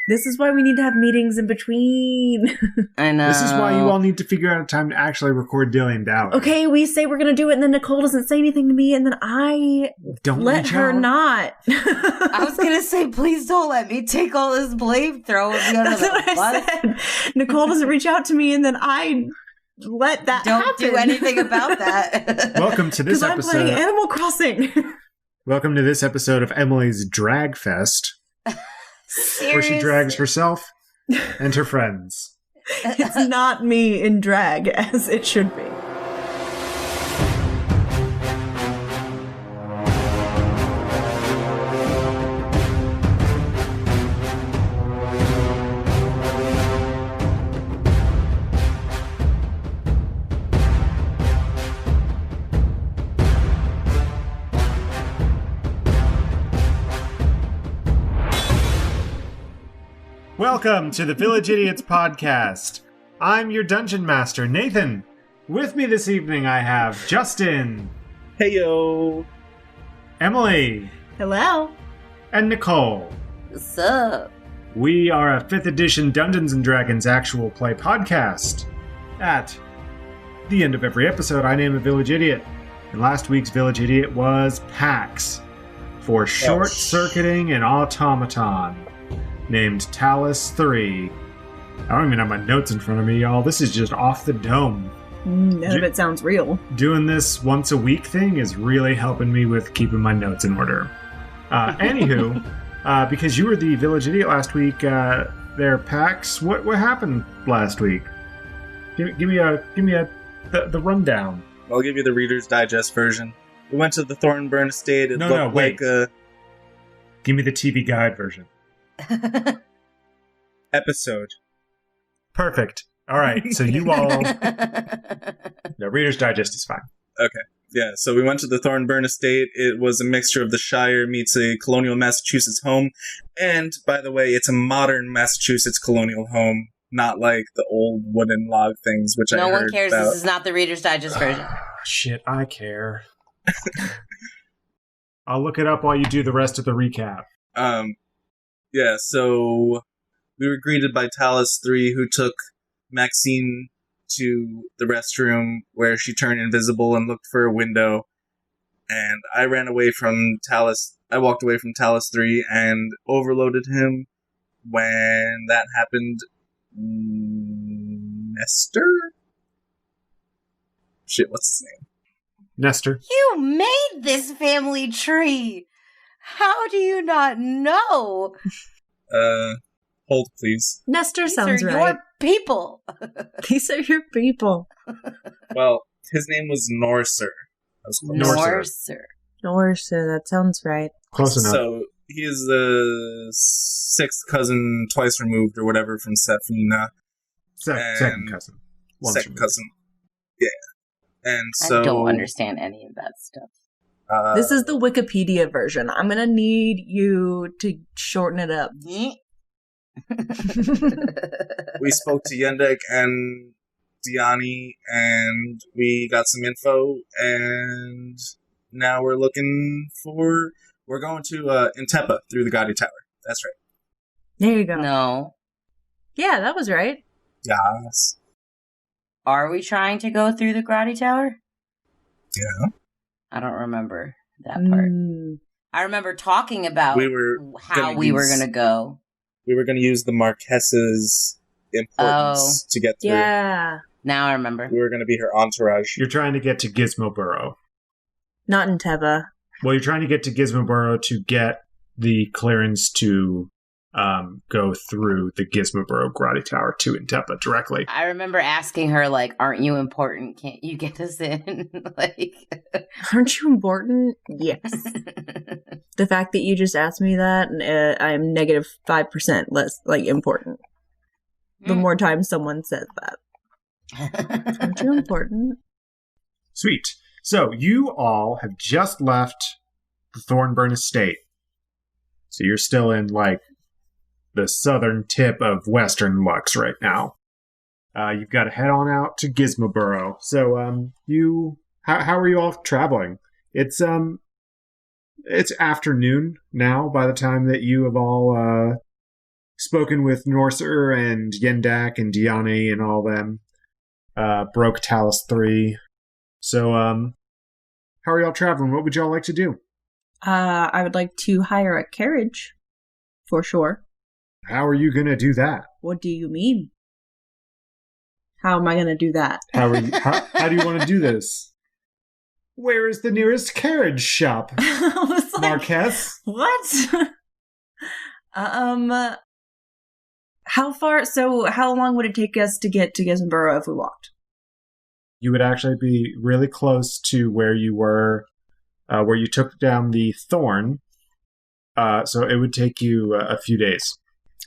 This is why we need to have meetings in between. I know. This is why you all need to figure out a time to actually record Dillian Dally. Okay, we say we're going to do it, and then Nicole doesn't say anything to me, and then I Don't let reach her out. not. I was going to say, please don't let me take all this blame throwing me under That's the what I bus. said. Nicole doesn't reach out to me, and then I let that Don't happen. do anything about that. Welcome to this Because I'm playing episode. Animal Crossing. Welcome to this episode of Emily's Drag Fest, where she drags herself and her friends. It's not me in drag, as it should be. Welcome to the Village Idiots podcast. I'm your dungeon master, Nathan. With me this evening I have Justin, Heyo. Emily, Hello. and Nicole. What's up? We are a 5th edition Dungeons & Dragons actual play podcast. At the end of every episode, I name a village idiot. And last week's village idiot was Pax, for short-circuiting an automaton named Talus 3. I don't even have my notes in front of me, y'all. This is just off the dome. None of it sounds real. Doing this once a week thing is really helping me with keeping my notes in order. Anywho, because you were the village idiot last week, there, Pax. What happened last week? Give me the rundown. I'll give you the Reader's Digest version. We went to the Thornburn Estate. It looked wait. like a Give me the TV guide version. episode. Perfect. All right. So you all. No, Reader's Digest is fine. Okay. Yeah, so we went to the Thornburn Estate. It was a mixture of the Shire meets a colonial Massachusetts home. And, by the way, it's a modern Massachusetts colonial home, not like the old wooden log things, which I heard No one cares. about. This is not the Reader's Digest version. Shit, I care. I'll look it up while you do the rest of the recap. Yeah, so we were greeted by Talus 3, who took Maxine to the restroom where she turned invisible and looked for a window. And I ran away from Talus. I walked away from Talus 3 and overloaded him. When that happened, Nestor? Shit, what's his name? Nestor. You made this family tree. How do you not know? Hold please. Nestor These sounds are right. your people. These are your people. Well, his name was Norser. I was close. Norser. Norser, that sounds right. Close enough. So he is the 6th cousin, twice removed or whatever, from Safina. Second cousin. Once Second removed. cousin. Yeah. And so I don't understand any of that stuff. This is the Wikipedia version. I'm going to need you to shorten it up. we spoke to Yendek and Diani, and we got some info, and now we're going to Intepa through the Gaudi Tower. That's right. There you go. No. Yeah, that was right. Yes. Are we trying to go through the Grotty Tower? Yeah. I don't remember that part. I remember talking about how we were going to go. We were going to use the Marques's importance to get through. Yeah. Now I remember. We were going to be her entourage. You're trying to get to Gizmoboro. Not in Teba. Well, you're trying to get to Gizmoboro to get the clearance to go through the Gizmoboro Grotty Tower to Intepa directly. I remember asking her, like, aren't you important? Can't you get us in? Like, aren't you important? Yes. The fact that you just asked me that, I'm negative 5% less, important. The more times someone says that. Aren't you important? Sweet. So, you all have just left the Thornburn Estate. So you're still in, the southern tip of western Lux right now. You've got to head on out to Gizmoboro. So, how are you all traveling? It's afternoon now by the time that you have all spoken with Norser and Yendak and Diane and all them. Broke Talus 3. So, how are y'all traveling? What would y'all like to do? I would like to hire a carriage, for sure. How are you going to do that? What do you mean? How am I going to do that? How do you want to do this? Where is the nearest carriage shop? I was like, Marquez? What? How far? So, how long would it take us to get to Gizmborough if we walked? You would actually be really close to where you were, where you took down the thorn. So it would take you a few days.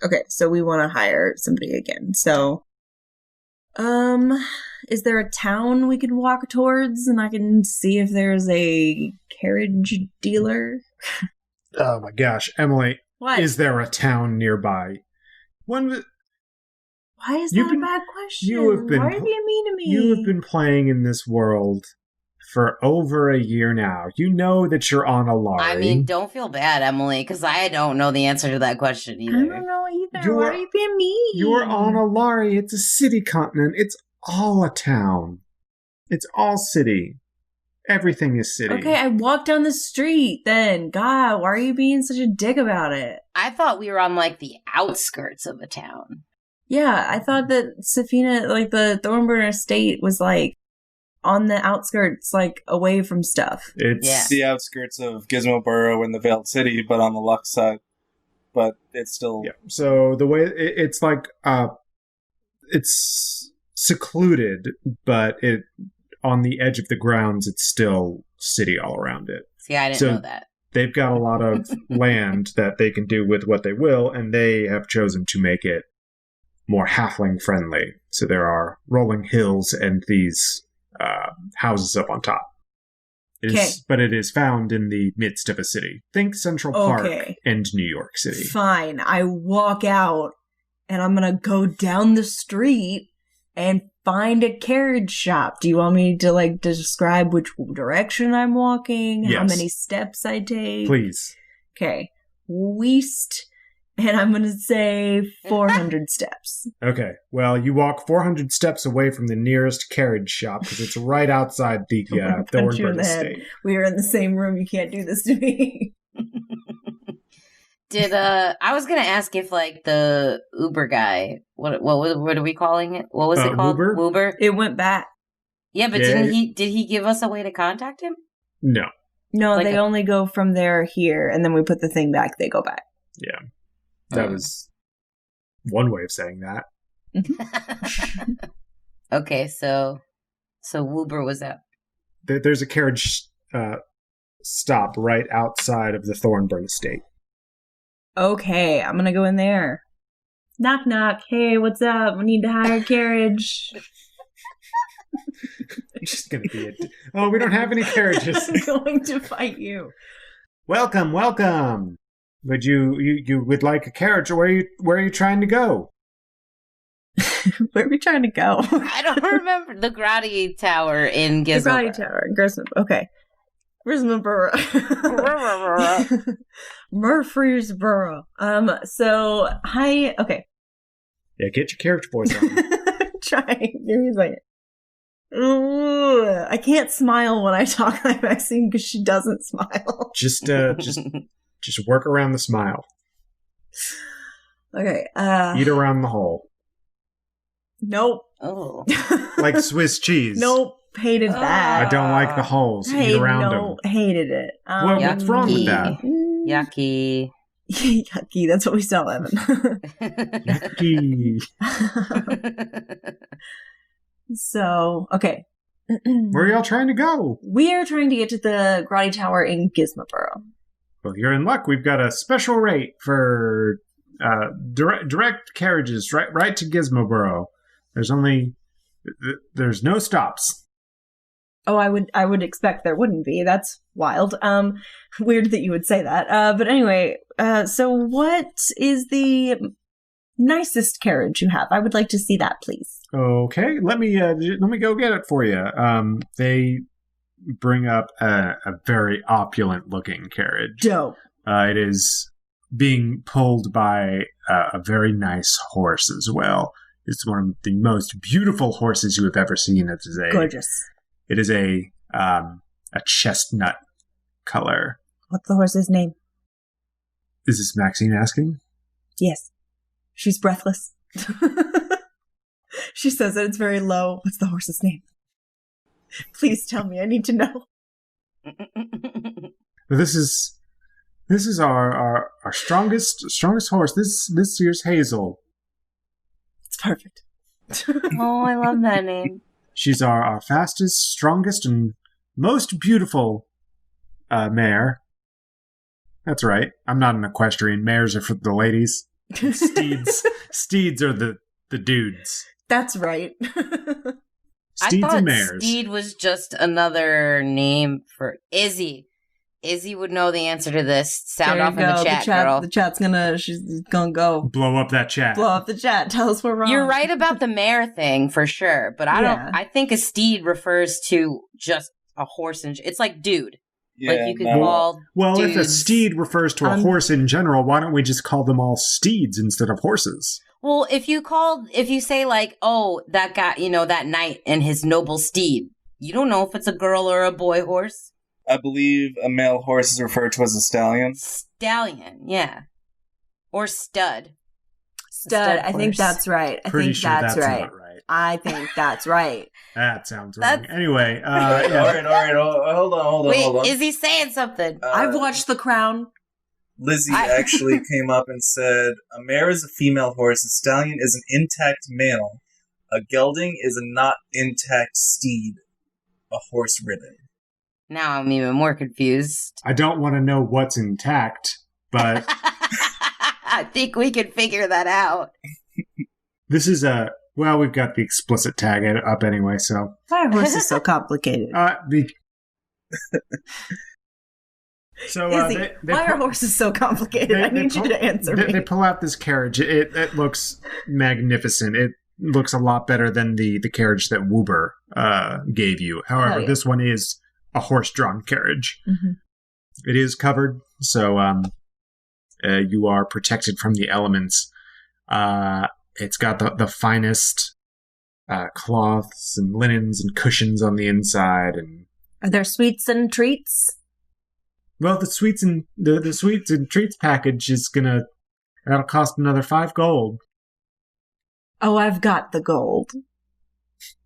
Okay, so we want to hire somebody again. So, is there a town we could walk towards, and I can see if there's a carriage dealer? Oh my gosh, Emily! What? Is there a town nearby? Why is that a bad question? Why are you being mean to me? You have been playing in this world for over a year now. You know that you're on a Lari. I mean, don't feel bad, Emily, because I don't know the answer to that question either. I don't know either. Why are you being mean? You're on a Lari. It's a city continent. It's all a town. It's all city. Everything is city. Okay, I walked down the street then. God, why are you being such a dick about it? I thought we were on, like, the outskirts of a town. Yeah, I thought that Safina, like, the Thornburn estate was, like, on the outskirts, like, away from stuff. It's the outskirts of Gizmoborough and the Veiled City, but on the Lux side. But it's still... Yeah. So the way... It's like... it's secluded, but it on the edge of the grounds, it's still city all around it. See, I didn't know that. They've got a lot of land that they can do with what they will, and they have chosen to make it more halfling friendly. So there are rolling hills and these houses up on top. But it is found in the midst of a city. Think Central Park and New York City. Fine. I walk out and I'm going to go down the street and find a carriage shop. Do you want me to like describe which direction I'm walking? Yes. How many steps I take? Please. Okay. West. And I'm going to say 400 steps. Okay. Well, you walk 400 steps away from the nearest carriage shop because it's right outside the Thornburn estate. We are in the same room. You can't do this to me. I was going to ask if like the Uber guy, what are we calling it? What was it called? Uber? It went back. Yeah, but did he give us a way to contact him? No. No, like they only go from there here, and then we put the thing back, they go back. Yeah. That was one way of saying that. Okay, so Uber was out. There's a carriage stop right outside of the Thornburn estate. Okay, I'm gonna go in there. Knock, knock. Hey, what's up? We need to hire a carriage. I'm just gonna be we don't have any carriages. I'm going to fight you. Welcome. Would you would like a carriage, or where are you trying to go? Where are we trying to go? I don't remember. The Grotty Tower in Gizmo. The Grotty Tower in Gizmo. Okay. Gizmoborough. Murfreesboro. Okay. Yeah, get your carriage voice on. Trying. Give me a second. Ooh, I can't smile when I talk like Maxine because she doesn't smile. Just work around the smile. Okay. Eat around the hole. Nope. Oh. Like Swiss cheese. Nope. Hated that. I don't like the holes. Eat around them. Hated it. What's wrong with that? Yucky. Yucky. That's what we sell, Evan. Yucky. So, okay. Where are y'all trying to go? We are trying to get to the Grotty Tower in Gizmoborough. Well, you're in luck. We've got a special rate for direct carriages right to Gizmoborough. There's no stops. Oh, I would expect there wouldn't be. That's wild. Weird that you would say that. But anyway, so what is the nicest carriage you have? I would like to see that, please. Okay, let me go get it for you. They bring up a very opulent looking carriage. Dope. It is being pulled by a very nice horse as well. It's one of the most beautiful horses you have ever seen. Gorgeous. It is a chestnut color. What's the horse's name? Is this Maxine asking? Yes. She's breathless. She says that it's very low. What's the horse's name? Please tell me. I need to know. This is our strongest horse. This year's Hazel. It's perfect. Oh, I love that name. She's our fastest, strongest, and most beautiful mare. That's right. I'm not an equestrian. Mares are for the ladies. Steeds are the dudes. That's right. Steeds I thought and mares. Steed was just another name for Izzy. Izzy would know the answer to this. Sound off in the chat, girl. The chat's she's gonna go. Blow up that chat. Blow up the chat. Tell us we're wrong. You're right about the mare thing for sure, but I think a steed refers to just a horse it's like dude. Yeah, like you could call dudes. If a steed refers to a horse in general, why don't we just call them all steeds instead of horses? Well, if you say like, oh, that guy, that knight and his noble steed, you don't know if it's a girl or a boy horse. I believe a male horse is referred to as a stallion. Stallion, yeah. Or stud. Stud, I think that's right. I think that's right. I think that's right. That sounds wrong. Anyway, All right. Hold on. Wait, is he saying something? I've watched The Crown. Lizzie actually came up and said, a mare is a female horse, a stallion is an intact male, a gelding is a not intact steed, a horse ridden. Now I'm even more confused. I don't want to know what's intact, but I think we can figure that out. This is we've got the explicit tag up anyway, so. Why are horses so complicated? Izzy, why are horses so complicated? I need you to answer me. They pull out this carriage. It looks magnificent. It looks a lot better than the carriage that Woober gave you. However, this one is a horse-drawn carriage. Mm-hmm. It is covered, so you are protected from the elements. It's got the finest cloths and linens and cushions on the inside. And are there sweets and treats? Well, the sweets and treats package is that'll cost another 5 gold. Oh, I've got the gold.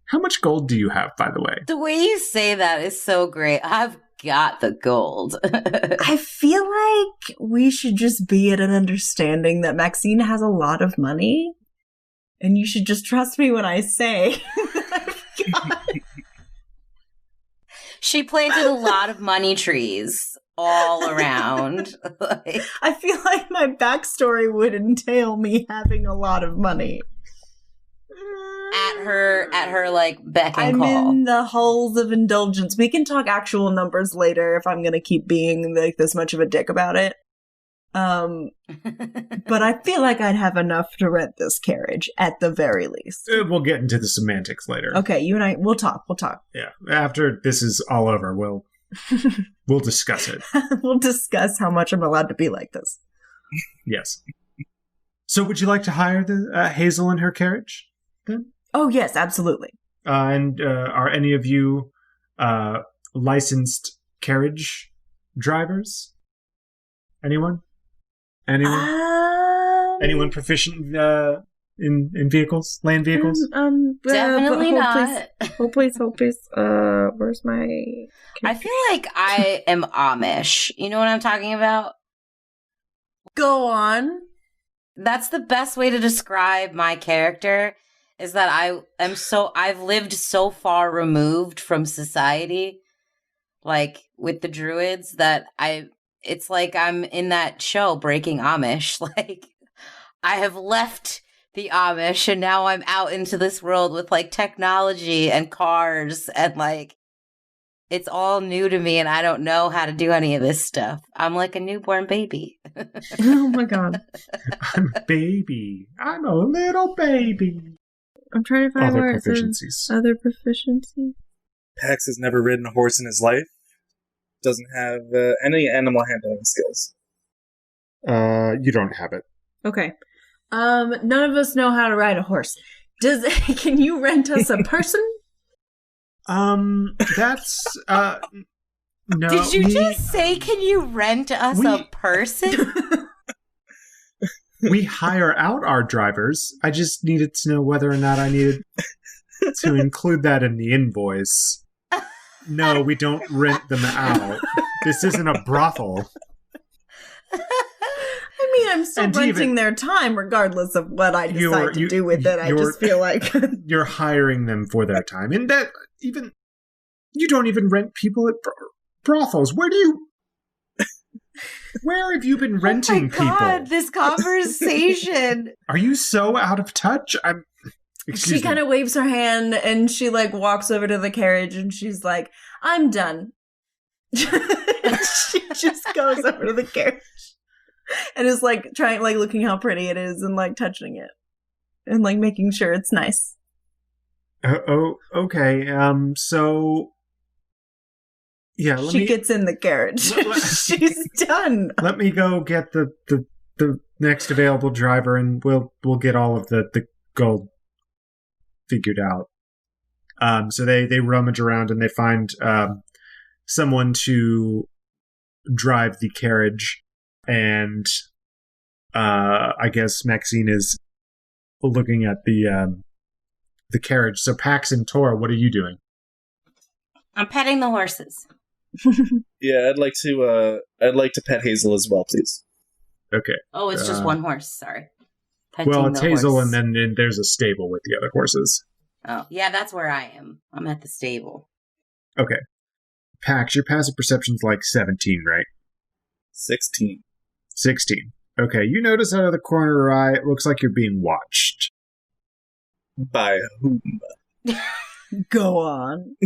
How much gold do you have, by the way? The way you say that is so great. I've got the gold. I feel like we should just be at an understanding that Maxine has a lot of money, and you should just trust me when I say I've got. She planted a lot of money trees all around. I feel like my backstory would entail me having a lot of money. At her like beck and call. I'm in the halls of indulgence. We can talk actual numbers later if I'm going to keep being like this much of a dick about it. But I feel like I'd have enough to rent this carriage at the very least. We'll get into the semantics later. Okay, you and I, we'll talk. Yeah, after this is all over, we'll discuss it. We'll discuss how much I'm allowed to be like this. Yes. So would you like to hire the Hazel in her carriage then? Oh, yes, absolutely. And are any of you licensed carriage drivers? Anyone? Anyone proficient in vehicles, land vehicles? Definitely not. Hold please. Where's my carriage? I feel like I am Amish. You know what I'm talking about? Go on. That's the best way to describe my character. Is that I've lived so far removed from society, like with the druids, that it's like I'm in that show Breaking Amish. Like I have left the Amish and now I'm out into this world with like technology and cars and like it's all new to me and I don't know how to do any of this stuff. I'm like a newborn baby. Oh my God. I'm a baby. I'm a little baby. I'm trying to find other proficiencies. Other proficiencies. Pax has never ridden a horse in his life. Doesn't have any animal handling skills. You don't have it. Okay. None of us know how to ride a horse. Can you rent us a person? That's no. Did you just say, can you rent us a person? We hire out our drivers. I just needed to know whether or not I needed to include that in the invoice. No, we don't rent them out. This isn't a brothel. I mean, I'm still renting their time regardless of what I decide to do with it. I just feel like... You're hiring them for their time. And that, even... You don't even rent people at brothels. Where have you been renting people? Oh my God, this conversation. Are you so out of touch? She kind of waves her hand and she like walks over to the carriage and she's like, I'm done. She just goes over to the carriage and is like trying, like looking how pretty it is and like touching it and like making sure it's nice. Okay. So yeah, she gets in the carriage. She's done. Let me go get the next available driver, and we'll get all of the gold figured out. So they rummage around and they find someone to drive the carriage, and I guess Maxine is looking at the carriage. So Pax and Tora, what are you doing? I'm petting the horses. Yeah, I'd like to pet Hazel as well, please. Okay. Oh, it's just one horse. Sorry. Well, it's Hazel, and then there's a stable with the other horses. Oh, yeah, that's where I am. I'm at the stable. Okay. Pax, your passive perception's like 17, right? 16. 16. Okay, you notice out of the corner of your eye, it looks like you're being watched. By whom? Go on.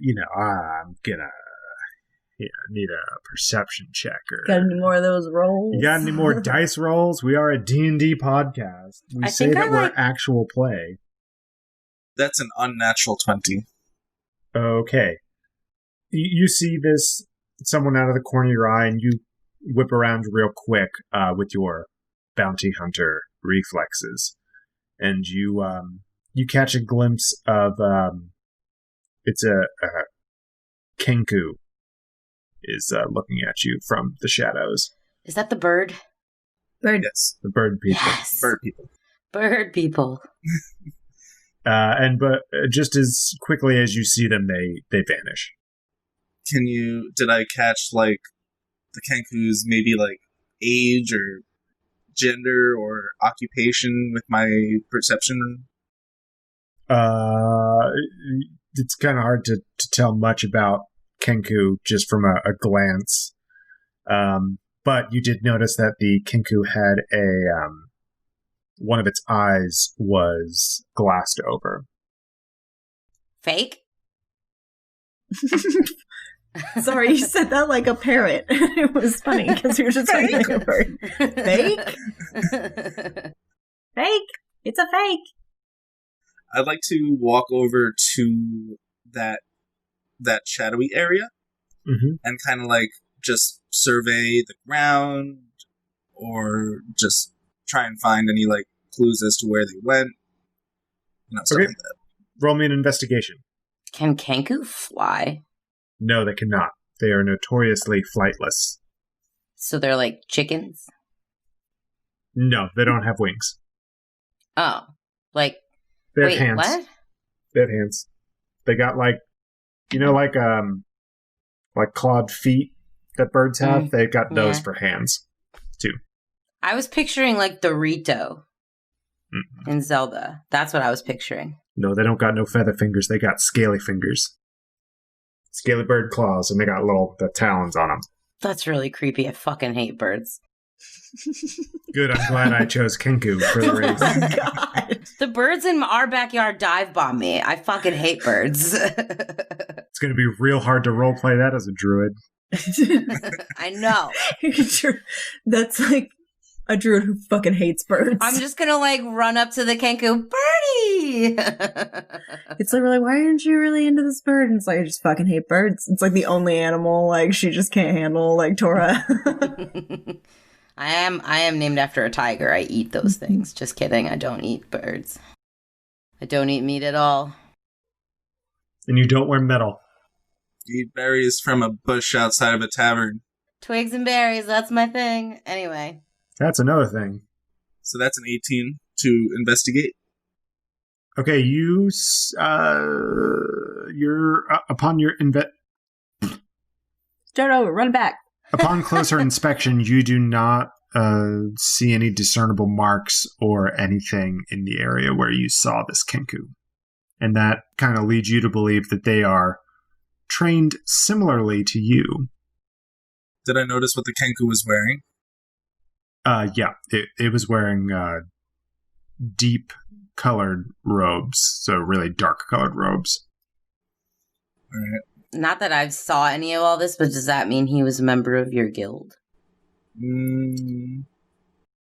I'm gonna need a perception checker. Got any more of those rolls? You got any more dice rolls? We are a D&D podcast. We say that we're actual play. That's an unnatural 20. Okay. You see someone out of the corner of your eye, and you whip around real quick with your bounty hunter reflexes. And you catch a glimpse of... it's a Kenku is looking at you from the shadows. Is that the bird? Yes. The bird people. Yes. Bird people. Bird people. But just as quickly as you see them, they vanish. Did I catch, like, the Kenku's maybe, like, age or gender or occupation with my perception? It's kind of hard to tell much about Kenku just from a glance. But you did notice that the Kenku had one of its eyes was glassed over. Fake? Sorry, you said that like a parrot. It was funny because you were just talking like a bird. Fake? Fake? It's a fake. I'd like to walk over to that shadowy area and kind of like just survey the ground or just try and find any like clues as to where they went. Something like that. Roll me an investigation. Can Kenku fly? No, they cannot. They are notoriously flightless. So they're like chickens? No, they don't have wings. Oh. Like, they have wait, hands. What? They have hands. They got like clawed feet that birds have. They've got those for hands, too. I was picturing like Dorito in Zelda. That's what I was picturing. No, they don't got no feather fingers. They got scaly fingers. Scaly bird claws, and they got the talons on them. That's really creepy. I fucking hate birds. Good, I'm glad I chose Kenku for the race. Oh, God. The birds in our backyard dive bomb me. I fucking hate birds. It's going to be real hard to roleplay that as a druid. I know. That's like a druid who fucking hates birds. I'm just going to like run up to the Kenku. Birdie! Whee! It's literally, why aren't you really into this bird? And it's like, I just fucking hate birds. It's like the only animal, like, she just can't handle, like, Tora. I am named after a tiger. I eat those things. Just kidding. I don't eat birds. I don't eat meat at all. And you don't wear metal. You eat berries from a bush outside of a tavern. Twigs and berries, that's my thing. Anyway. That's another thing. So that's an 18 to investigate. Okay, you're upon your Start over, run back. upon closer inspection, you do not see any discernible marks or anything in the area where you saw this Kenku. And that kind of leads you to believe that they are trained similarly to you. Did I notice what the Kenku was wearing? Yeah, it was wearing deep colored robes, so really dark colored robes. All right. Not that I saw any of all this, but does that mean he was a member of your guild? You,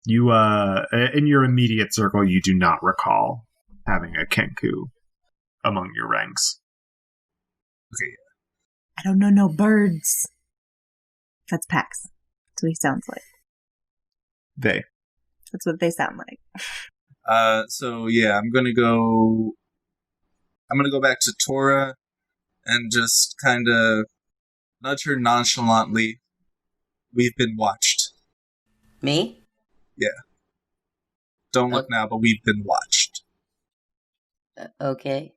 in your immediate circle, you do not recall having a Kenku among your ranks. Okay. I don't know no birds. That's Pax. That's what he sounds like. They. That's what they sound like. So yeah, I'm gonna go back to Tora and just kind of nudge her nonchalantly. We've been watched. Me? Yeah. Don't look now, but we've been watched. Okay.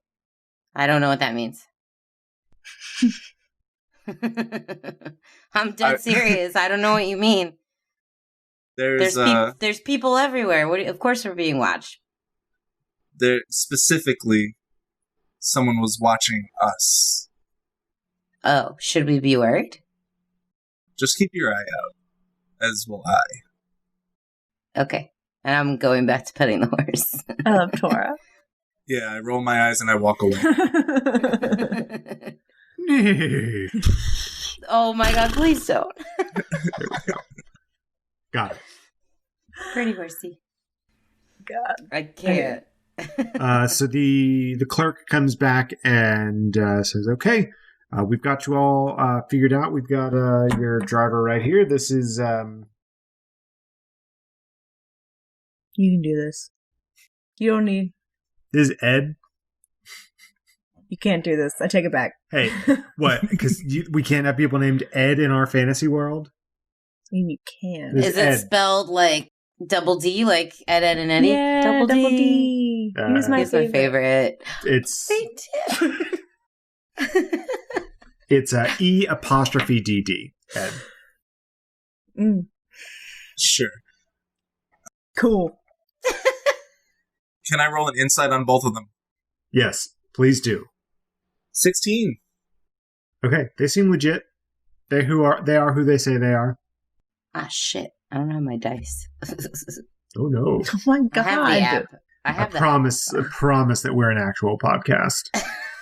I don't know what that means. I'm dead serious. I don't know what you mean. There's people everywhere. Of course we're being watched. There specifically, someone was watching us. Oh, should we be worried? Just keep your eye out, as will I. Okay. And I'm going back to petting the horse. I love Tora. Yeah, I roll my eyes and I walk away. Oh my god, please don't. There we go. Got it. Pretty horsey. God. I can't. So the clerk comes back and says, okay, we've got you all figured out. We've got your driver right here. This is... You can do this. You don't need... This is Ed. You can't do this. I take it back. Hey, what? Because we can't have people named Ed in our fantasy world? I mean, you can. This Is it Ed. spelled like double D, like Ed, Ed, and Eddie? Yeah, double D. He's my He's my favorite. It's Me too. it's E''DD. Ed. Mm, Sure. cool. Can I roll an insight on both of them? Yes, please do. 16. Okay, they seem legit. They are who they say they are. Ah, shit. I don't have my dice. Oh no! Oh my I god. have the app. I I have the promise that we're an actual podcast.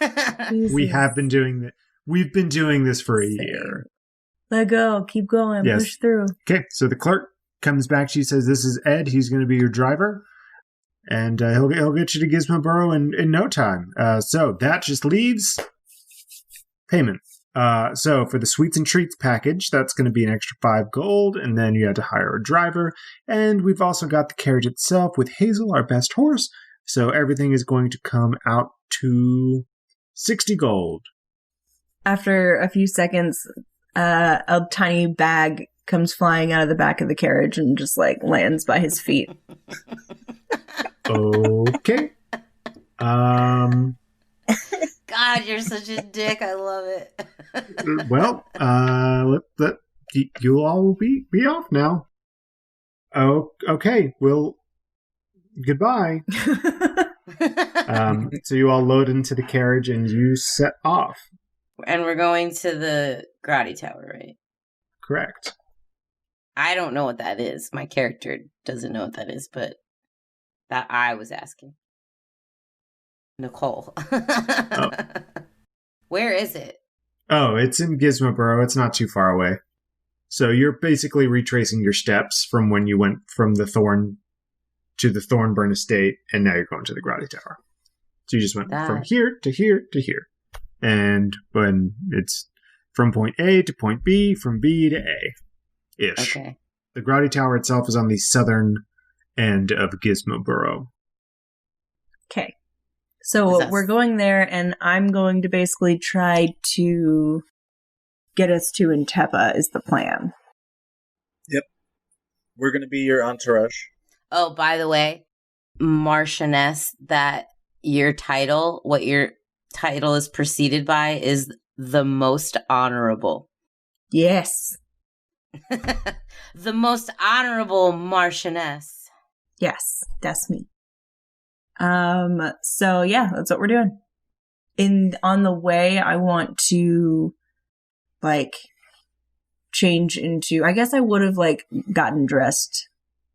app. We have been doing that. We've been doing this for a Same. year. Let go. Keep going. Yes. Push through. Okay, so the clerk comes back. She says, "This is Ed. He's going to be your driver, and he'll get you to Gizmo in no time." So that just leaves payment. So for the sweets and treats package, that's going to be an extra 5 gold, and then you had to hire a driver. And we've also got the carriage itself with Hazel, our best horse. So everything is going to come out to 60 gold. After a few seconds, a tiny bag comes flying out of the back of the carriage and just like lands by his feet. Okay. God, you're such a dick. I love it. Well, you all will be off now. Oh, okay. Well, goodbye. So you all load into the carriage and you set off. And we're going to the Grotty Tower, right? Correct. I don't know what that is. My character doesn't know what that is, but that I was asking. Nicole. Where is it? Oh, it's in Gizmo. It's not too far away. So you're basically retracing your steps from when you went from the Thorn to the Thornburn estate, and now you're going to the Grotty Tower. So you just went from here to here to here. And when it's from point A to point B, from B to A-ish. Okay. The Grotty Tower itself is on the southern end of Gizmo Burrow. Okay. So we're going there, and I'm going to basically try to get us to Intepa is the plan. Yep. We're going to be your entourage. Oh, by the way, Marchioness, that your title, what your title is preceded by, is the most honorable. Yes. The most honorable Marchioness. Yes, that's me. So yeah, that's what we're doing. On the way, I want to change into, I guess I would have gotten dressed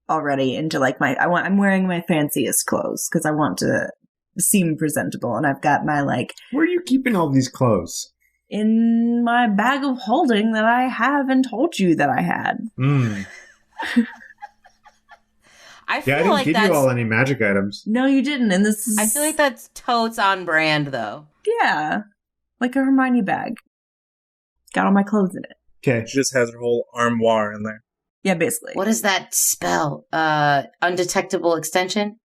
already into I'm wearing my fanciest clothes because I want to seem presentable, and I've got my Where are you keeping all these clothes? In my bag of holding that I haven't told you that I had. I feel I didn't give you all any magic items. No, you didn't, and this is... I feel like that's totes on brand, though. Yeah, like a Hermione bag. Got all my clothes in it. Okay. She just has her whole armoire in there. Yeah, basically. What is that spell? Undetectable extension,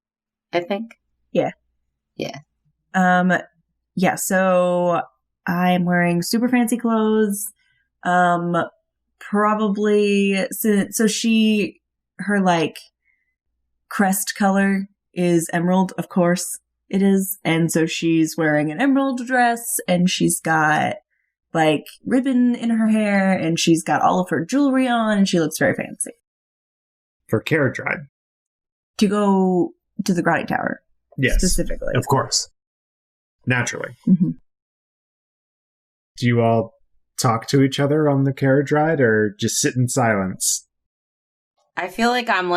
I think? Yeah. Yeah. Yeah, so I'm wearing super fancy clothes. Probably... So her crest color is emerald, of course it is. And so she's wearing an emerald dress, and she's got ribbon in her hair, and she's got all of her jewelry on, and she looks very fancy. For carriage ride. To go to the Grotty Tower. Yes. Specifically. Of course. Naturally. Mm-hmm. Do you all talk to each other on the carriage ride, or just sit in silence? I feel like I'm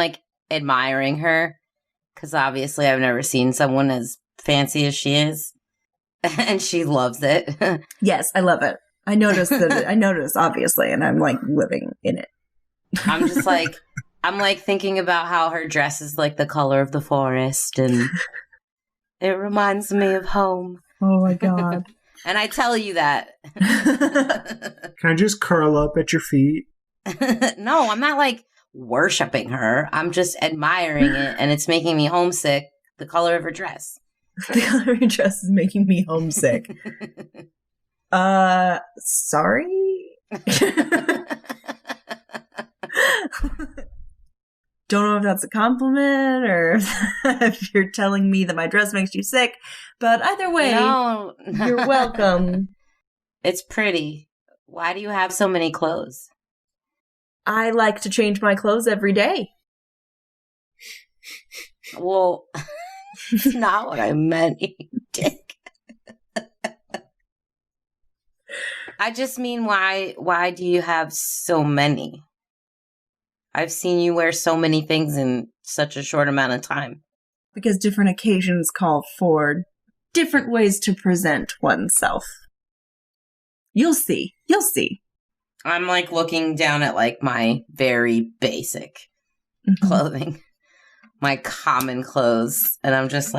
admiring her, because obviously I've never seen someone as fancy as she is, and she loves it. Yes, I love it. I noticed that. I noticed, obviously, and I'm living in it. I'm just I'm thinking about how her dress is the color of the forest, and it reminds me of home. Oh my god. And I tell you that. Can I just curl up at your feet? No, I'm not worshipping her. I'm just admiring it, and it's making me homesick. The color of her dress. The color of her dress is making me homesick. Sorry? Don't know if that's a compliment or if you're telling me that my dress makes you sick, but either way, no. You're welcome. It's pretty. Why do you have so many clothes? I like to change my clothes every day. Well, that's not what I meant, you dick. I just mean, why do you have so many? I've seen you wear so many things in such a short amount of time. Because different occasions call for different ways to present oneself. You'll see. You'll see. I'm looking down at my very basic clothing, my common clothes, and I'm just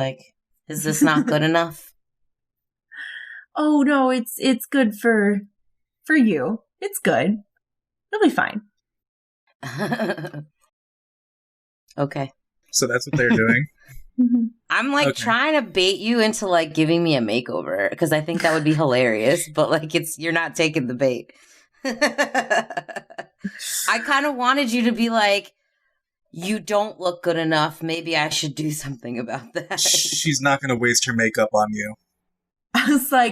is this not good enough? Oh no, it's good for you. It's good. You'll be fine. Okay. So that's what they're doing. I'm trying to bait you into giving me a makeover, because I think that would be hilarious, but you're not taking the bait. I kind of wanted you to be you don't look good enough. Maybe I should do something about that. She's not going to waste her makeup on you. I was I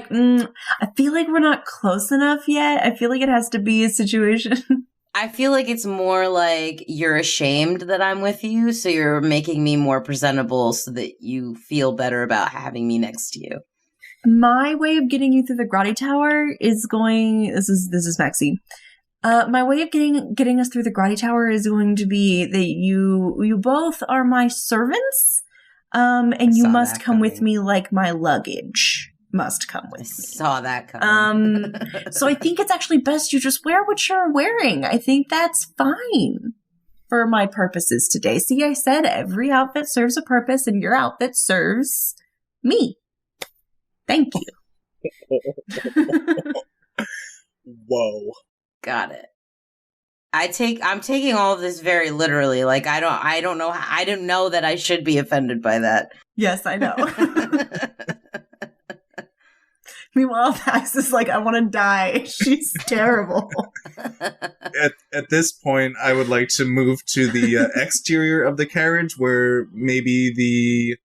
feel like we're not close enough yet. I feel like it has to be a situation. I feel like it's more you're ashamed that I'm with you, so you're making me more presentable so that you feel better about having me next to you. My way of getting you through the Grotty Tower is going... This is Maxine. My way of getting us through the Grotty Tower is going to be that you both are my servants, and you must come with me like my luggage must come with me. Saw that coming. So I think it's actually best you just wear what you're wearing. I think that's fine for my purposes today. See, I said every outfit serves a purpose, and your outfit serves me. Thank you. Whoa. Got it. I'm taking all of this very literally. Like, I don't know that I should be offended by that. Yes, I know. Meanwhile, Pax is like, I want to die. She's terrible. At this point, I would like to move to the exterior of the carriage, where maybe the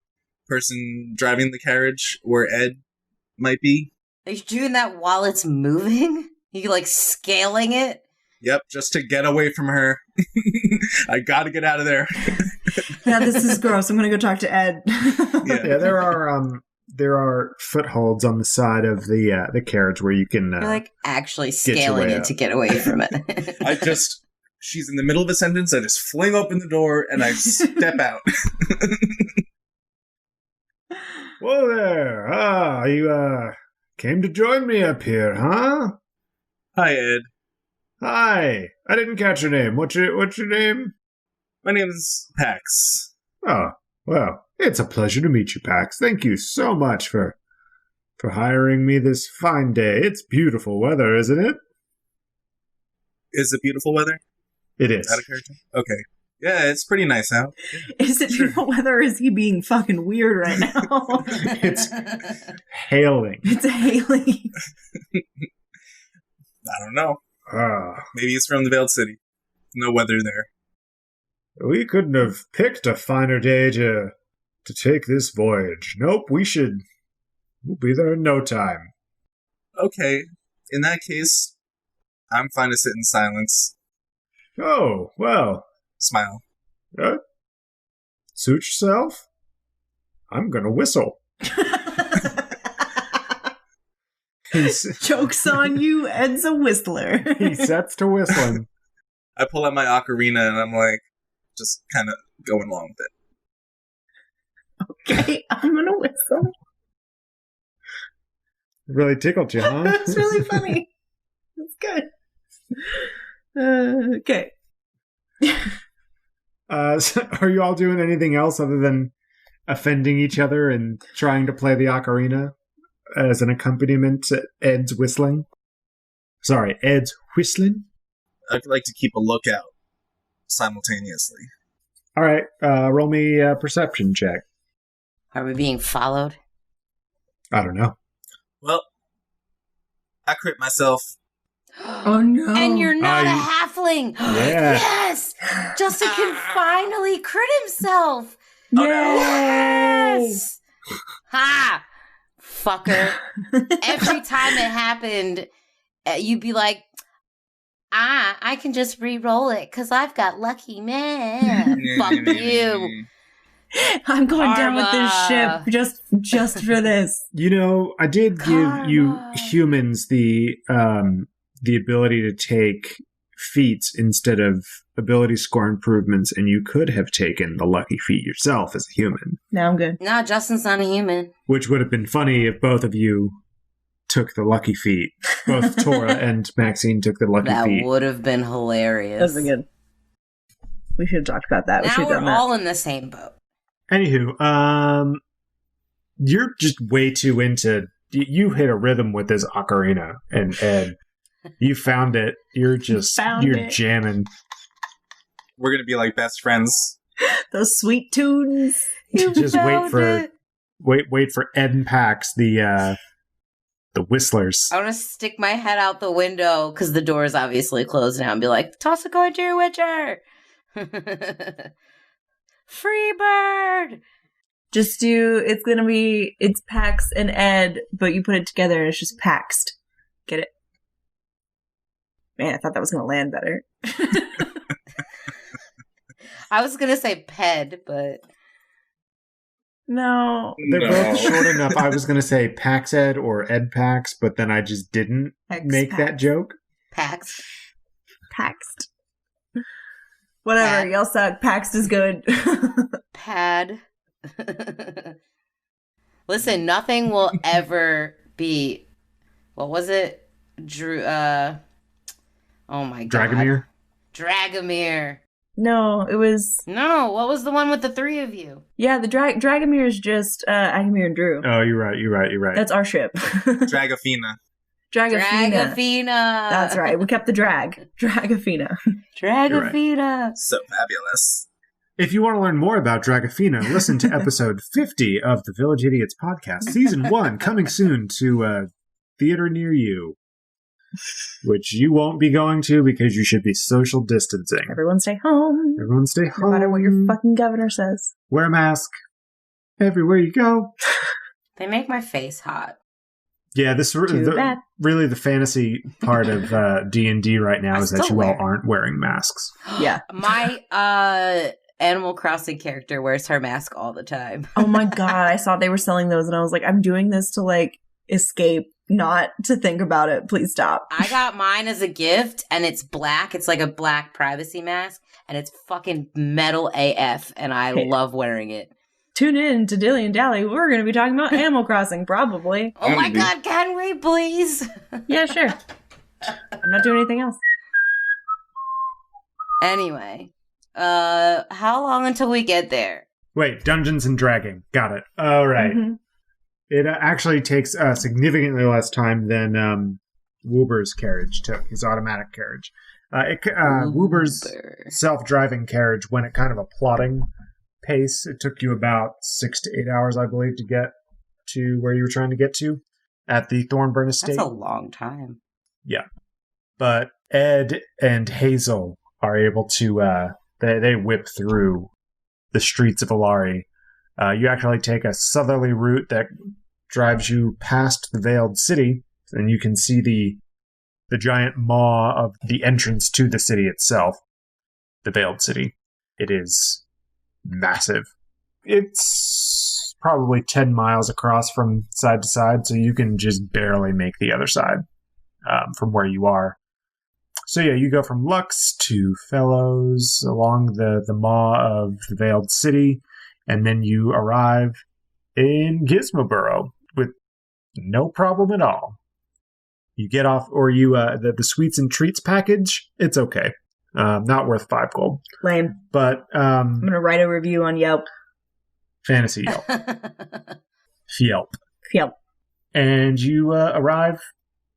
person driving the carriage, where Ed might be. Are you doing that while it's moving? You like scaling it? Yep, just to get away from her. I gotta get out of there. Yeah, this is gross. I'm gonna go talk to Ed. Yeah, there are footholds on the side of the carriage where you can. You're like actually scaling it to get away from it. She's in the middle of a sentence. I just fling open the door and I step out. Whoa there! You came to join me up here, huh? Hi, Ed. Hi. I didn't catch your name. What's your name? My name is Pax. Oh, well, it's a pleasure to meet you, Pax. Thank you so much for hiring me this fine day. It's beautiful weather, isn't it? Is it beautiful weather? It is. Out of character? Okay. Yeah, it's pretty nice out. Is it beautiful weather, or is he being fucking weird right now? It's hailing. It's hailing. I don't know. Maybe it's from the Veiled City. No weather there. We couldn't have picked a finer day to take this voyage. Nope, we'll be there in no time. Okay. In that case, I'm fine to sit in silence. Oh, well. Smile. Suit yourself. I'm gonna whistle. Joke's on you, Ed's a whistler. He sets to whistling. I pull out my ocarina and I'm like, just kind of going along with it. Okay, I'm gonna whistle. Really tickled you, huh? That's really funny. That's good. Okay. So are you all doing anything else other than offending each other and trying to play the ocarina as an accompaniment to Ed's whistling? Sorry, Ed's whistling? I'd like to keep a lookout simultaneously. All right, roll me a perception check. Are we being followed? I don't know. Well, I crit myself. Oh no. And you're not a halfling. Yeah. Yes! Justin can finally crit himself. Yes! Ha! Fucker. Every time it happened, you'd be like, I can just re-roll it because I've got lucky man. Fuck you. I'm going down with this ship just for this. You know, I did give you humans the ability to take feats instead of ability score improvements, and you could have taken the lucky feat yourself as a human. No, I'm good. No, Justin's not a human. Which would have been funny if both of you took the lucky feat. Both Tora and Maxine took the lucky feat. That would have been hilarious. That would have been good. We should have talked about that. Now we're all in the same boat. Anywho, you're just way too into... You hit a rhythm with this ocarina, and Ed, you found it. You're jamming. We're gonna be like best friends. Those sweet tunes. Just wait for Ed and Pax, the whistlers. I want to stick my head out the window because the door is obviously closed now and be like, toss a coin to your witcher. Free bird. Just it's Pax and Ed, but you put it together and it's just Paxed. Get it? Man, I thought that was going to land better. I was going to say Ped, but... No. They're both short enough. I was going to say Pax Ed or Ed Pax, but then I just didn't make that joke. Paxed. Whatever, y'all suck. Paxed is good. Pad. Listen, nothing will ever be... What was it? Oh my god. Dragomir? Dragomir No, it was... No, what was the one with the three of you? Yeah, the Dragomir is just Agamir and Drew. Oh, you're right. That's our ship. Dragafina. Dragafina. That's right. We kept the drag. Dragafina. Dragafina. So fabulous. If you want to learn more about Dragafina, listen to episode 50 of the Village Idiots podcast, season 1, coming soon to a theater near you, which you won't be going to because you should be social distancing. Everyone stay home. Everyone stay home. No matter what your fucking governor says. Wear a mask everywhere you go. They make my face hot. Yeah, really the fantasy part of D&D right now is that you all aren't wearing masks. Yeah. My Animal Crossing character wears her mask all the time. Oh my god, I saw they were selling those and I was like, I'm doing this to like escape, not to think about it. Please stop. I got mine as a gift and it's black. It's like a black privacy mask and it's fucking metal AF and I love wearing it. Tune in to Dilly and Dally. We're going to be talking about Animal Crossing, probably. Oh my god, can we please? Yeah, sure. I'm not doing anything else. Anyway, how long until we get there? Wait, Dungeons and Dragging. Got it. All right. Mm-hmm. It actually takes significantly less time than Woober's carriage took, his automatic carriage. Woober's self-driving carriage went at kind of a plodding pace. It took you about 6 to 8 hours, I believe, to get to where you were trying to get to at the Thornburn estate. That's a long time. Yeah. But Ed and Hazel are able to, they whip through the streets of Alari. You actually take a southerly route that drives you past the Veiled City, and you can see the giant maw of the entrance to the city itself, the Veiled City. It is massive. It's probably 10 miles across from side to side, so you can just barely make the other side from where you are. So yeah, you go from Lux to Fellows along the maw of the Veiled City, and then you arrive in Gizmoboro with no problem at all. You get off, or you the sweets and treats package, it's okay. Not worth 5 gold. Lame. But I'm going to write a review on Yelp. Fantasy Yelp. Yelp. And you arrive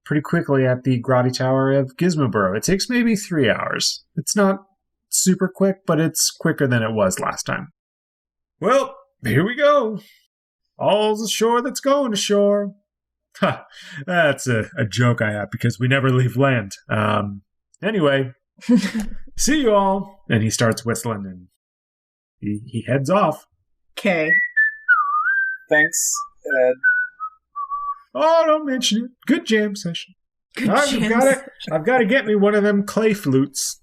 pretty quickly at the Grotty Tower of Gizmoboro. It takes maybe 3 hours. It's not super quick, but it's quicker than it was last time. Well, here we go. All's ashore that's going ashore. Ha, that's a joke I have because we never leave land. Anyway, see you all. And he starts whistling and he heads off. Okay. Thanks, Ed. Oh, don't mention it. Good jam session. I've got to get me one of them clay flutes.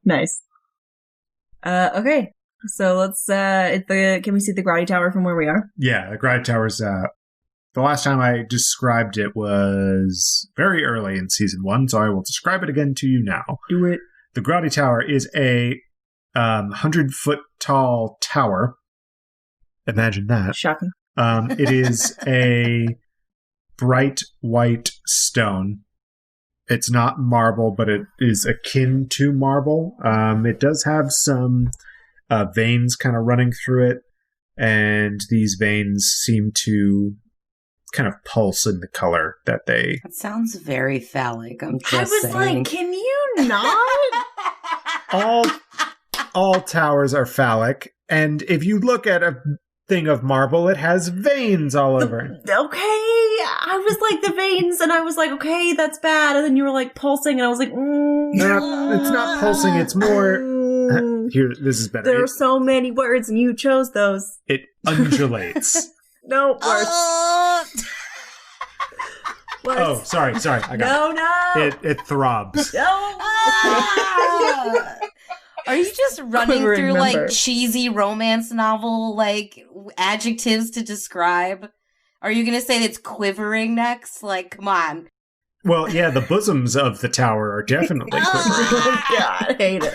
Nice. Okay. So let's, can we see the Grotty Tower from where we are? Yeah, the Grotty Tower's, the last time I described it was very early in season 1, so I will describe it again to you now. Do it. The Grotty Tower is a 100-foot tall tower. Imagine that. Shocking. It is a bright white stone. It's not marble, but it is akin to marble. It does have some veins kind of running through it, and these veins seem to kind of pulse in the color that they... That sounds very phallic, I'm just I was saying. like, can you not? all towers are phallic, and if you look at a thing of marble, it has veins all over it. Okay, I was like the veins, and I was like, okay, that's bad, and then you were like pulsing, and I was like, No, it's not pulsing, it's more... Here, this is better. There are so many words, and you chose those. It undulates. No, worse. Oh, sorry, I got it. It throbs. No. Are you just running Quivering through member. like cheesy romance novel like adjectives to describe? Are you going to say it's quivering next? Like, come on. Well, yeah, the bosoms of the tower are definitely quivering. Oh, God, I hate it.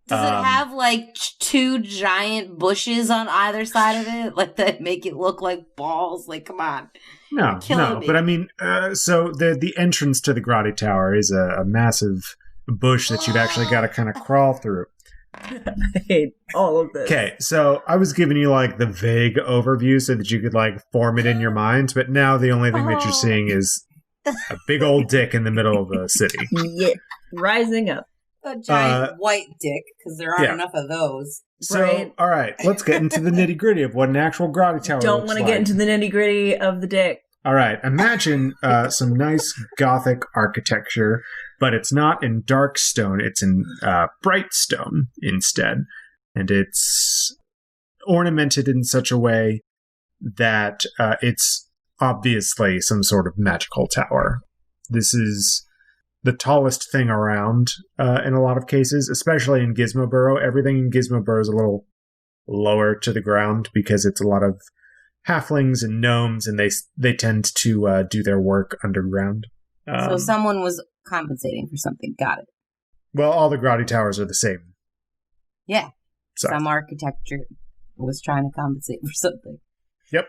Does it have like 2 giant bushes on either side of it? Like that make it look like balls? Like, come on. No, Me. but I mean, so the entrance to the Grotty Tower is a massive bush that you've actually got to kind of crawl through. I hate all of this. Okay, so I was giving you like the vague overview so that you could like form it in your mind, but now the only thing that you're seeing is a big old dick in the middle of the city. Yeah, rising up. A giant white dick, because there aren't enough of those. So, Right. all right, let's get into the nitty gritty of what an actual grotty tower Don't looks want to like. get into the nitty gritty of the dick. All right, imagine some nice Gothic architecture, but it's not in dark stone, it's in bright stone instead. And it's ornamented in such a way that it's obviously some sort of magical tower. This is the tallest thing around in a lot of cases, especially in Gizmoboro. Everything in Gizmoboro is a little lower to the ground because it's a lot of halflings and gnomes, and they tend to do their work underground. So someone was compensating for something. Got it. Well, all the grotty towers are the same. Yeah. So. Some architecture was trying to compensate for something. Yep.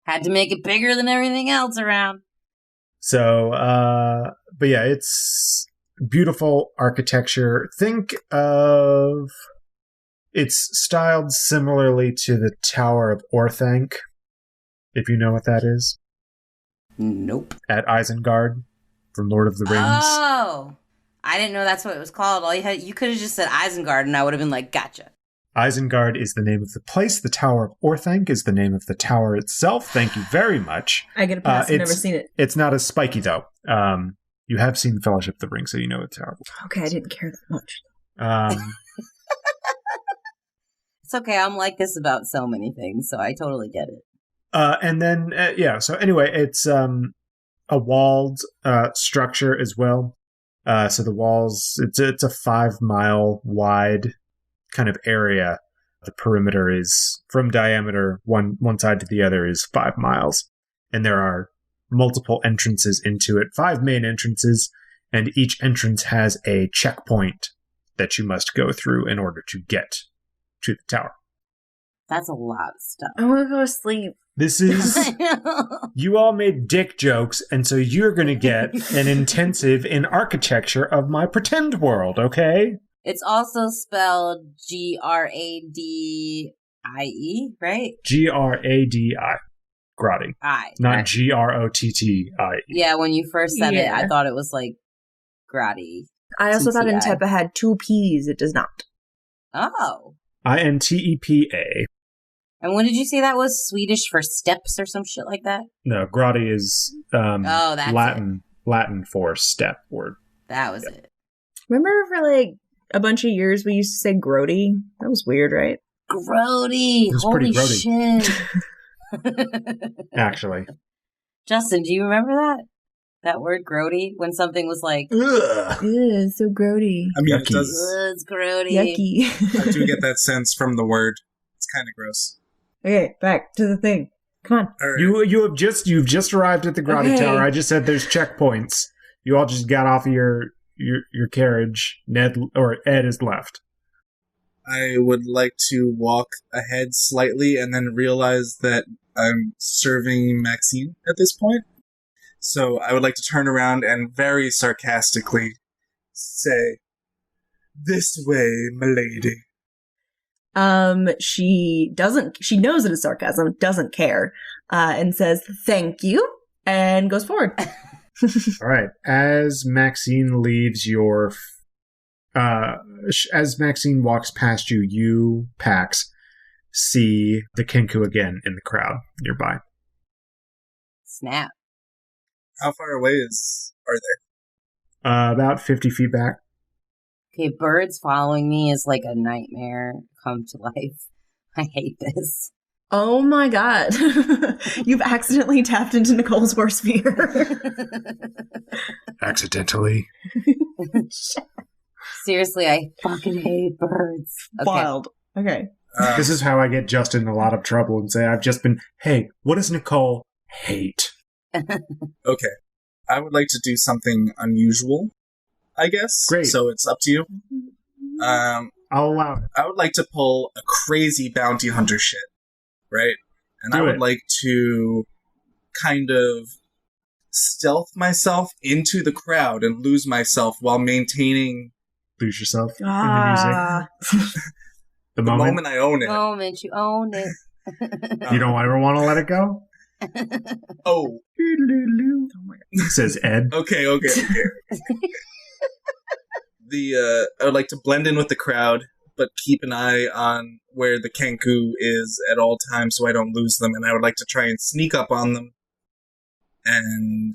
Had to make it bigger than everything else around. So, but yeah, it's beautiful architecture. Think of... It's styled similarly to the Tower of Orthanc, if you know what that is. Nope. At Isengard from Lord of the Rings. Oh! I didn't know that's what it was called. You could have just said Isengard and I would have been like, gotcha. Isengard is the name of the place. The Tower of Orthanc is the name of the tower itself. Thank you very much. I get a pass. I've never seen it. It's not as spiky, though. You have seen Fellowship of the Ring, so you know it's terrible. Okay, I didn't care that much. It's okay. I'm like this about so many things, so I totally get it. And then, so anyway, it's a walled structure as well. So the walls, it's a 5-mile wide kind of area. The perimeter is, from diameter, one side to the other is 5 miles. And there are multiple entrances into it, 5 main entrances, and each entrance has a checkpoint that you must go through in order to get to the tower. That's a lot of stuff. I want to go to sleep. This is... You all made dick jokes, and so you're going to get an intensive in architecture of my pretend world, okay? It's also spelled Gradie, right? Gradi. Grotty. Not right. Grottie. Yeah, when you first said it, Yeah. I thought it was like Grotty. I also thought TTI. Intepa had 2 P's. It does not. Oh. Intepa. And when did you say that was? Swedish for steps or some shit like that? No, Grotty is that's Latin for step word. That was it. Remember for like a bunch of years we used to say grody? That was weird, right? Grody. It was Holy pretty shit. Actually. Justin, do you remember that? That word grody? When something was like, Ugh. Ew, so grody. I mean, Yucky. it does. it's grody. Yucky. I do get that sense from the word. It's kind of gross. Okay, back to the thing. Come on. All right. You've just arrived at the Grotty Okay. Tower. I just said there's checkpoints. You all just got off of your carriage. Ed is left. I would like to walk ahead slightly and then realize that I'm serving Maxine at this point. So I would like to turn around and very sarcastically say, "This way, milady." She knows it is sarcasm, doesn't care, and says thank you, and goes forward. All right. As Maxine leaves as Maxine walks past you, you, Pax, see the Kinku again in the crowd nearby. Snap. How far away are they? About 50 feet back. Okay, birds following me is like a nightmare come to life. I hate this. Oh my god. You've accidentally tapped into Nicole's worst fear. Accidentally. Seriously, I fucking hate birds. Okay. Wild. Okay. This is how I get Justin in a lot of trouble and say, hey, what does Nicole hate? Okay. I would like to do something unusual, I guess. Great. So it's up to you. I'll allow it. I would like to pull a crazy bounty hunter shit, right? And I Do would it. like to kind of stealth myself into the crowd and lose myself while maintaining Lose yourself in the music. The moment I own it. The moment you own it. you don't ever want to let it go? Oh. Says Ed. Okay. I would like to blend in with the crowd, but keep an eye on where the Kenku is at all times so I don't lose them, and I would like to try and sneak up on them and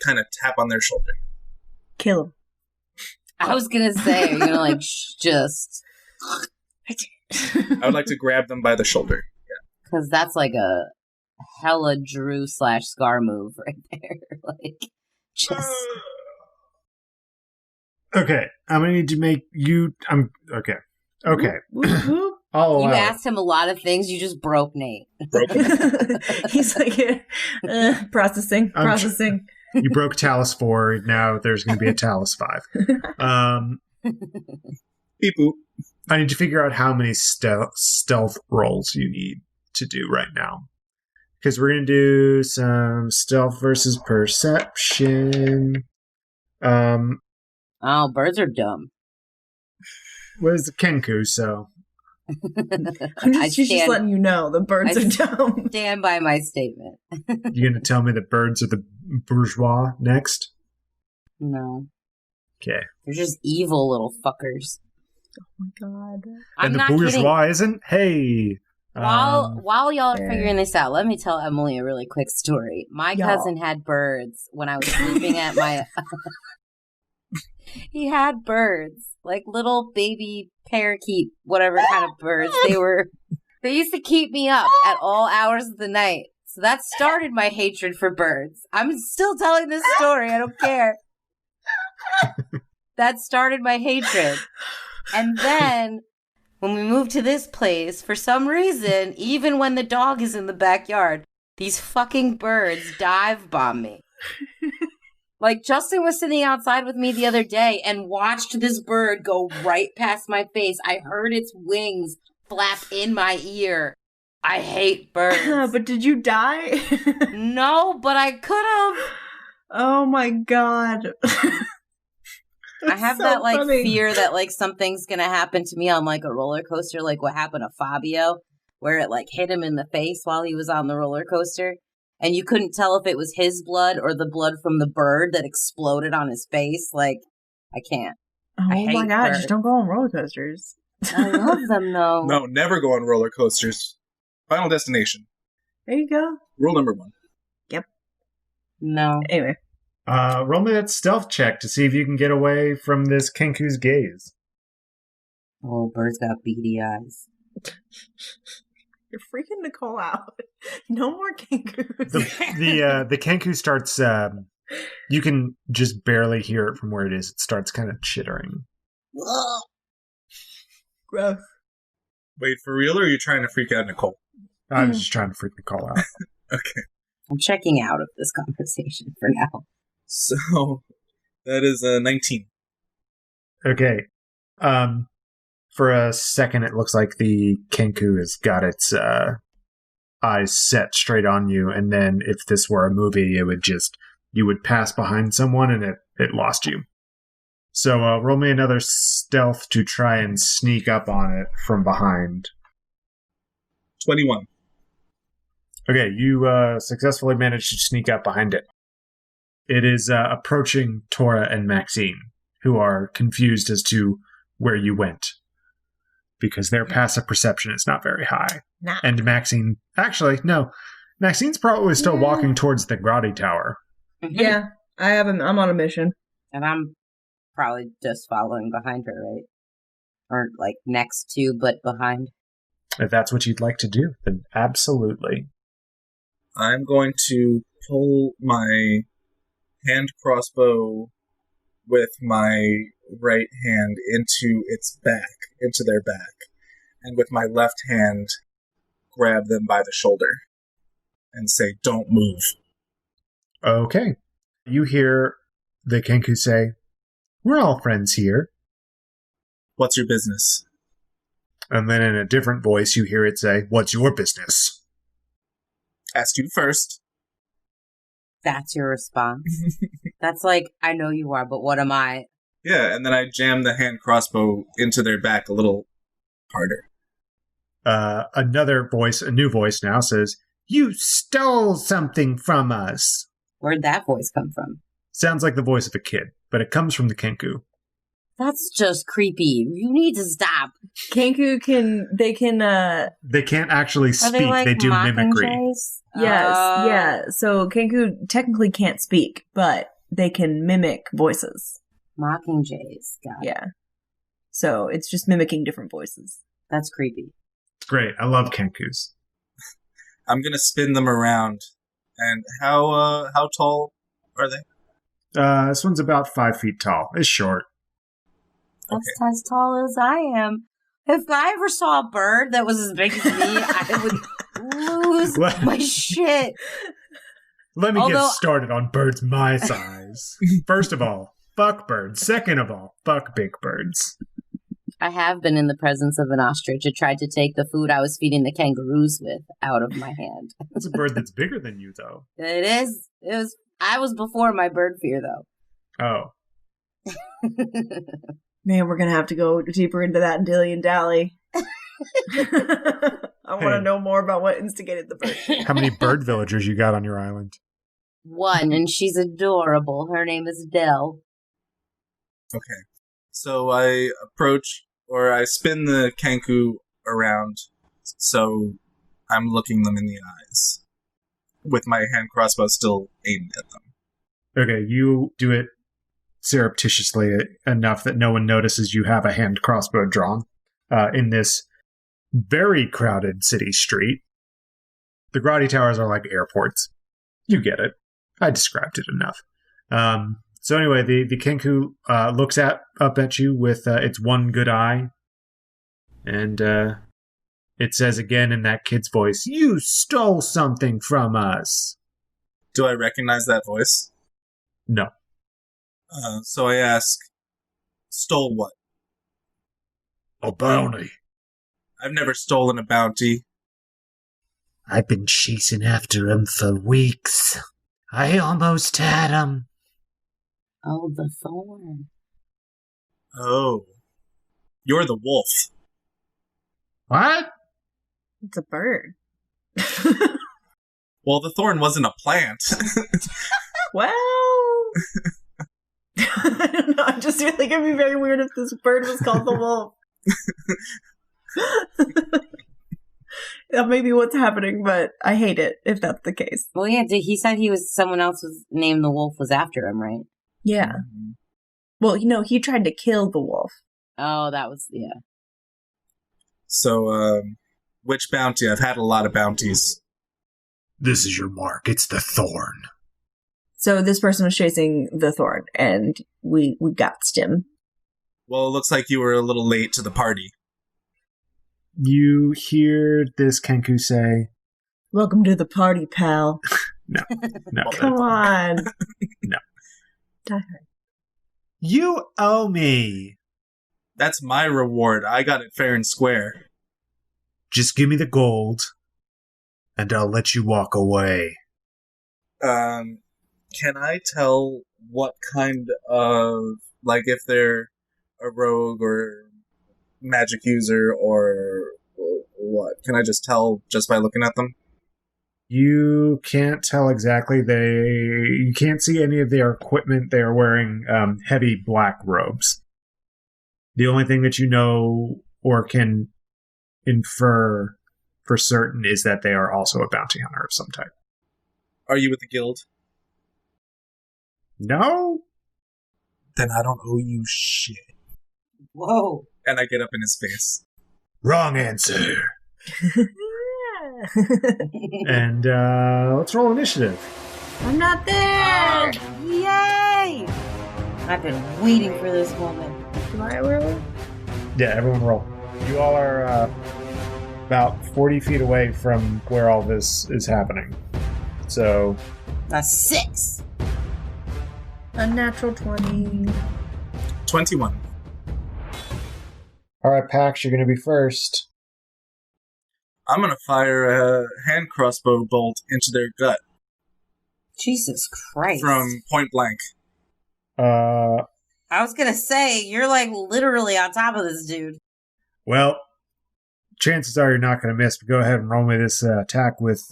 kind of tap on their shoulder. Kill him. I was gonna say, are you gonna like just? I would like to grab them by the shoulder. Yeah, because that's like a hella Drew / Scar move right there. Like, just Okay, I'm gonna need to make you. Okay. You asked him a lot of things. You just broke Nate. He's like processing. You broke Talus 4. Now there's going to be a Talus 5. Beep boop. I need to figure out how many stealth rolls you need to do right now. Because we're going to do some stealth versus perception. Oh, birds are dumb. What is the Kenku, so... She's just letting you know the birds are dumb. Stand by my statement. You going to tell me the birds are the bourgeois next? No. Okay. They're just evil little fuckers. Oh my god. And the bourgeois isn't? Hey! While y'all are figuring this out, let me tell Emily a really quick story. My cousin had birds when I was sleeping at my... He had birds, like little baby parakeet, whatever kind of birds they were. They used to keep me up at all hours of the night. So that started my hatred for birds. I'm still telling this story. I don't care. That started my hatred. And then when we moved to this place, for some reason, even when the dog is in the backyard, these fucking birds dive bomb me. Like, Justin was sitting outside with me the other day and watched this bird go right past my face. I heard its wings flap in my ear. I hate birds. But did you die? No, but I could have. Oh my god. I have so that, like, funny fear that, like, something's gonna happen to me on, like, a roller coaster, like what happened to Fabio, where it, like, hit him in the face while he was on the roller coaster. And you couldn't tell if it was his blood or the blood from the bird that exploded on his face. Like, I can't. Oh my god, birds. Just don't go on roller coasters. I love them, though. No, never go on roller coasters. Final destination. There you go. Rule number 1. Yep. No. Anyway. Roll me that stealth check to see if you can get away from this Kenku's gaze. Oh, birds got beady eyes. You're freaking Nicole out. No more Kenkus. The Kenku starts, you can just barely hear it from where it is. It starts kind of chittering. Gross. Wait, for real, or are you trying to freak out Nicole? I'm just trying to freak Nicole out. Okay. I'm checking out of this conversation for now. So, that is 19. Okay. For a second, it looks like the Kenku has got its eyes set straight on you, and then if this were a movie, you would pass behind someone and it lost you. So roll me another stealth to try and sneak up on it from behind. 21. Okay, you successfully managed to sneak up behind it. It is approaching Tora and Maxine, who are confused as to where you went, because their passive perception is not very high. Nah. And Maxine... Actually, no. Maxine's probably still walking towards the Grotti Tower. Yeah, I'm on a mission. And I'm probably just following behind her, right? Or, like, next to, but behind. If that's what you'd like to do, then absolutely. I'm going to pull my hand crossbow with my right hand into their back, and with my left hand grab them by the shoulder and say, "Don't move." Okay. You hear the Kenku say, "We're all friends here." "What's your business?" And then in a different voice, you hear it say, "What's your business?" "Asked you first." That's your response. That's like, I know you are, but what am I? Yeah, and then I jam the hand crossbow into their back a little harder. Another voice, a new voice now, says, "You stole something from us." Where'd that voice come from? Sounds like the voice of a kid, but it comes from the Kenku. That's just creepy. You need to stop. Kenku they can't actually Are speak. they like do mimicry. mockingjays? yes, yeah. So Kenku technically can't speak, but they can mimic voices. Mockingjays. Got it. Yeah. So it's just mimicking different voices. That's creepy. It's great. I love Kenkus. I'm gonna spin them around. And how tall are they? This one's about 5 feet tall. It's short. That's as tall as I am. If I ever saw a bird that was as big as me, I would lose my shit. Let me get started on birds my size. First of all, fuck birds. Second of all, fuck big birds. I have been in the presence of an ostrich. It tried to take the food I was feeding the kangaroos with out of my hand. It's a bird that's bigger than you, though. It is. I was before my bird fear, though. Oh. Man, we're gonna have to go deeper into that in Dilly and Dally. I want to know more about what instigated the bird. How many bird villagers you got on your island? One, and she's adorable. Her name is Dell. Okay. So I I spin the Kenku around, so I'm looking them in the eyes, with my hand crossbow still aimed at them. Okay, you do it surreptitiously enough that no one notices you have a hand crossbow drawn in this very crowded city street. The Grotti Towers are like airports. You get it. I described it enough. So anyway, the Kenku looks up at you with its one good eye, and it says again in that kid's voice, "You stole something from us." Do I recognize that voice? No. So I ask, stole what? A bounty. I've never stolen a bounty. I've been chasing after him for weeks. I almost had him. Oh, the thorn. Oh. You're the wolf. What? It's a bird. Well, the thorn wasn't a plant. Well, I don't know. I just feel like it'd be very weird if this bird was called the wolf. That may be what's happening, but I hate it if that's the case. Well, yeah, he said someone else was named the wolf was after him, right? Yeah. Well, he tried to kill the wolf. Oh, that was, yeah. So, which bounty? I've had a lot of bounties. This is your mark. It's the thorn. So this person was chasing the thorn, and we gotched him. Well, it looks like you were a little late to the party. You hear this Kenku say, "Welcome to the party, pal." No. Come on. No. Die. You owe me. That's my reward. I got it fair and square. Just give me the gold, and I'll let you walk away. Can I tell what kind of, like, if they're a rogue or magic user or what? Can I just tell just by looking at them? You can't tell exactly. You can't see any of their equipment. They are wearing heavy black robes. The only thing that you know or can infer for certain is that they are also a bounty hunter of some type. Are you with the guild? No? Then I don't owe you shit. Whoa. And I get up in his face. Wrong answer. And let's roll initiative. I'm not there. Oh, yay! I've been waiting for this moment. Do I roll? Yeah, everyone roll. You all are about 40 feet away from where all this is happening. So... That's 6. A natural 20. 21. Alright, Pax, you're going to be first. I'm going to fire a hand crossbow bolt into their gut. Jesus Christ. From point blank. Uh, I was gonna say, you're like literally on top of this dude. well, chances are you're not going to miss, but go ahead and roll me this attack with,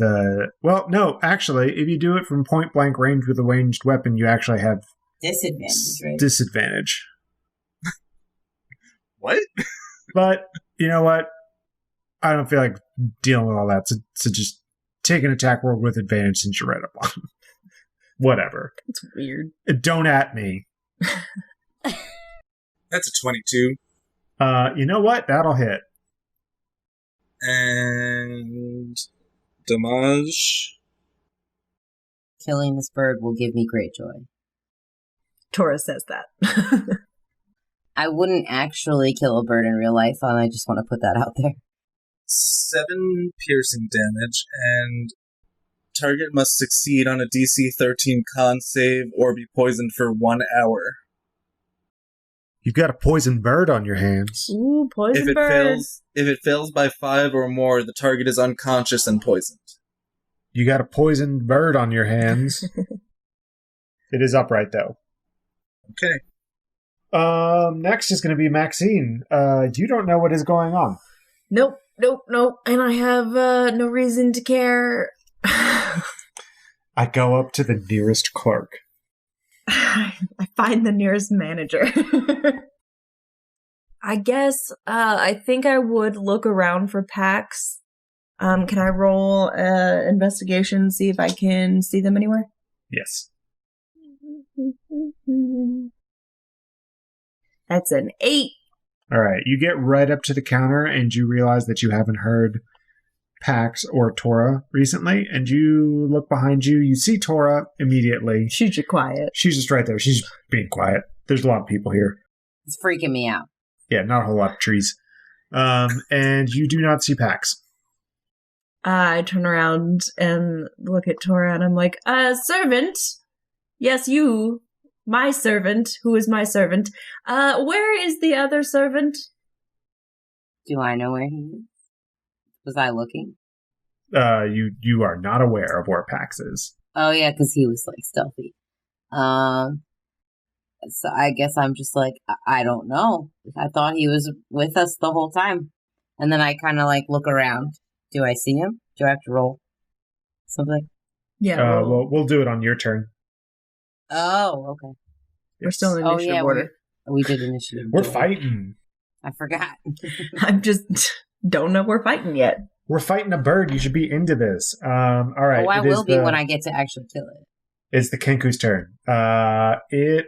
well, no, actually, if you do it from point blank range with a ranged weapon, you actually have Disadvantage, right? disadvantage. What? But, you know what? I don't feel like dealing with all that, so just take an attack roll with advantage since you're right up on. Whatever. It's weird. Don't at me. That's a 22. You know what? That'll hit. And damage. Killing this bird will give me great joy. Tora says that. I wouldn't actually kill a bird in real life, and I just want to put that out there. 7 piercing damage, and target must succeed on a DC 13 con save or be poisoned for 1 hour. You've got a poisoned bird on your hands. Ooh, poison bird. If it fails by 5 or more, the target is unconscious and poisoned. You got a poisoned bird on your hands. It is upright, though. Okay. Next is going to be Maxine. You don't know what is going on. Nope. And I have no reason to care. I go up to the nearest clerk. I find the nearest manager. I guess I think I would look around for Pax. Can I roll investigation, see if I can see them anywhere? Yes. That's an 8. All right. You get right up to the counter and you realize that you haven't heard Pax or Tora recently. And you look behind you. You see Tora immediately. She's just quiet. She's just right there. She's being quiet. There's a lot of people here. It's freaking me out. Yeah, not a whole lot of trees. And you do not see Pax. I turn around and look at Tora and I'm like, servant. Yes, you. My servant. Who is my servant? Where is the other servant? Do I know where he is? Was I looking? You are not aware of where Pax is. Oh yeah, because he was like stealthy. So I guess I'm just like, I don't know. I thought he was with us the whole time. And then I kind of like look around. Do I see him? Do I have to roll something? Yeah. Well, we'll do it on your turn. Oh, okay. We're still in initiative order. We did initiative. We're fighting. I forgot. I just don't know we're fighting yet. We're fighting a bird. You should be into this. All right. Oh, I will be when I get to actually kill it. It's the Kenku's turn. It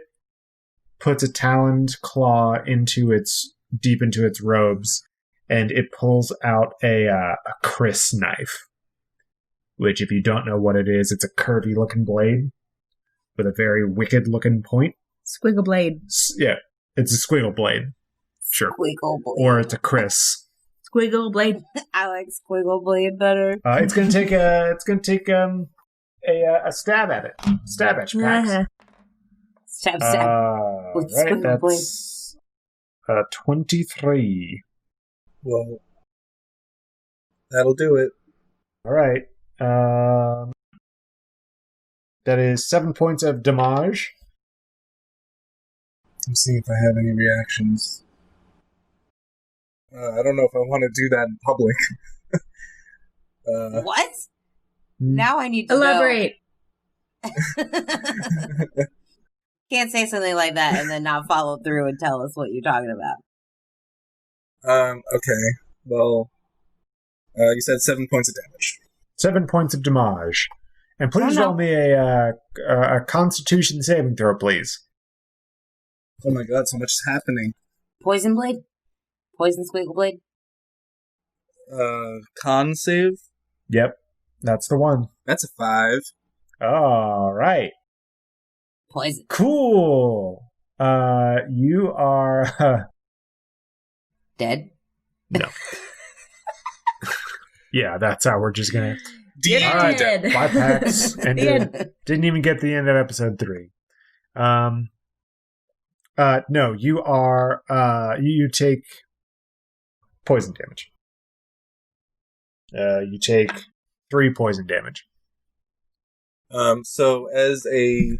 puts a taloned claw deep into its robes, and it pulls out a Chris knife. Which, if you don't know what it is, it's a curvy-looking blade with a very wicked-looking point. Squiggle blade. Yeah, it's a squiggle blade. Sure. Squiggle blade. Or it's a Chris. Squiggle blade. I like squiggle blade better. It's gonna take a stab at it. Stab at you, Pax. Stab. With Right, squiggle blade. that's 23. Well, that'll do it. All right. That is 7 points of damage. Let's see if I have any reactions. I don't know if I want to do that in public. What? Now I need to Elaborate. Can't say something like that and then not follow through and tell us what you're talking about. Okay. Well, you said 7 points of damage. 7 points of damage. And please roll me a Constitution saving throw, please. Oh my god, so much is happening. Poison blade? Poison squiggle blade? Con save? Yep, that's the one. That's a 5. All right. Poison. Cool. You are... Dead? No. Yeah, that's how we're just gonna... All right, dead. 5 packs. And didn't even get the end of episode 3. No, you are... you take poison damage. You take 3 poison damage. So as a...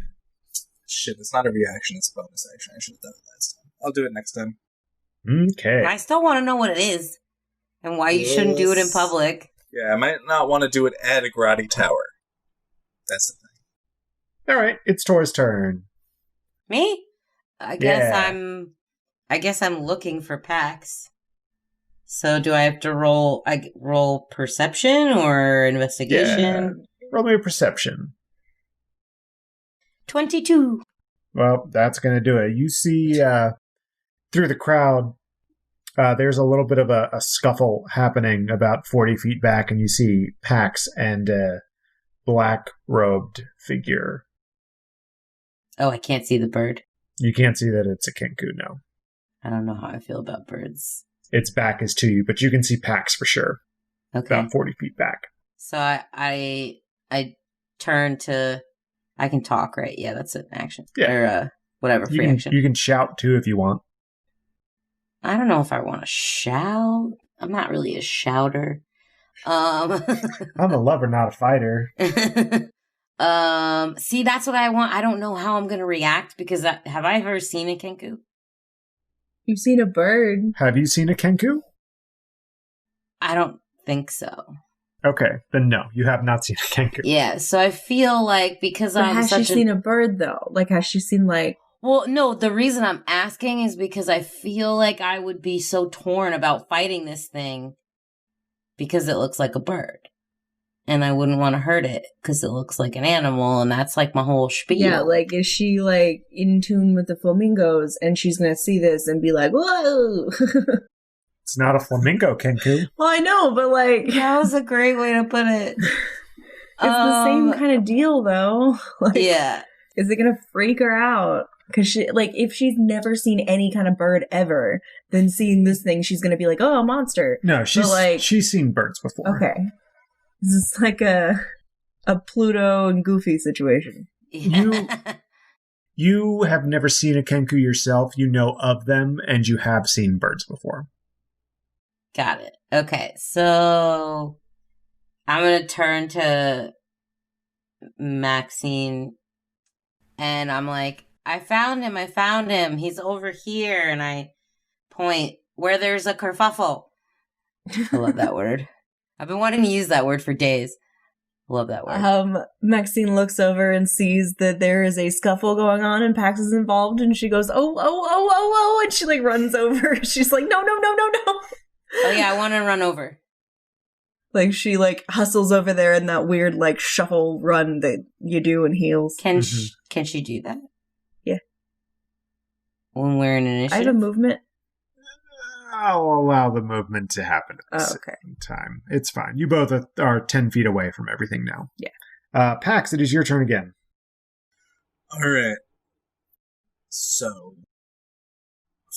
Shit, it's not a reaction, it's a bonus action. I should have done it last time. I'll do it next time. Okay. I still want to know what it is and why you shouldn't do it in public. Yeah, I might not want to do it at a grotty tower. That's the thing. All right, it's Tora's turn. Me? I guess I'm looking for Pax. So do I have to roll perception or investigation? Yeah. Roll me a perception. 22. Well, that's going to do it. You see through the crowd, there's a little bit of a scuffle happening about 40 feet back, and you see Pax and a black-robed figure. Oh, I can't see the bird. You can't see that it's a Kenku, no. I don't know how I feel about birds. Its back is to you, but you can see Pax for sure. Okay. About 40 feet back. So I turn to... I can talk, right? Yeah, that's an action. Yeah. Or whatever, free action. You can shout, too, if you want. I don't know if I want to shout. I'm not really a shouter. I'm a lover, not a fighter. See, that's what I want. I don't know how I'm going to react because have I ever seen a Kenku? You've seen a bird. Have you seen a Kenku? I don't think so. Okay, then no, you have not seen a Kenku. Yeah, so I feel like because But I'm has she seen a bird, though? Like, has she seen, like... Well, no, the reason I'm asking is because I feel like I would be so torn about fighting this thing because it looks like a bird. And I wouldn't want to hurt it because it looks like an animal, and that's like my whole spiel. Yeah, like, is she, like, in tune with the flamingos, and she's gonna see this and be like, whoa! It's not a flamingo, Kenku. Well, I know, but, like... That was a great way to put it. It's the same kind of deal, though. Like, yeah. Is it gonna freak her out? Because she, like, if she's never seen any kind of bird ever, then seeing this thing, she's gonna be like, "Oh, a monster." No, she's seen birds before. Okay, this is like a Pluto and Goofy situation. Yeah. You have never seen a Kenku yourself. You know of them, and you have seen birds before. Got it. Okay, so I'm gonna turn to Maxine, and I'm like, I found him. He's over here. And I point where there's a kerfuffle. I love that word. I've been wanting to use that word for days. I love that word. Maxine looks over and sees that there is a scuffle going on and Pax is involved, and she goes, oh, and she, like, runs over. She's like, no. Oh, yeah, I want to run over. Like, she, like, hustles over there in that weird, like, shuffle run that you do in heels. Can she do that? Yeah. When we're in initiative? I have a movement. I'll allow the movement to happen at the same time. It's fine. You both are 10 feet away from everything now. Yeah. Pax, it is your turn again. All right. So,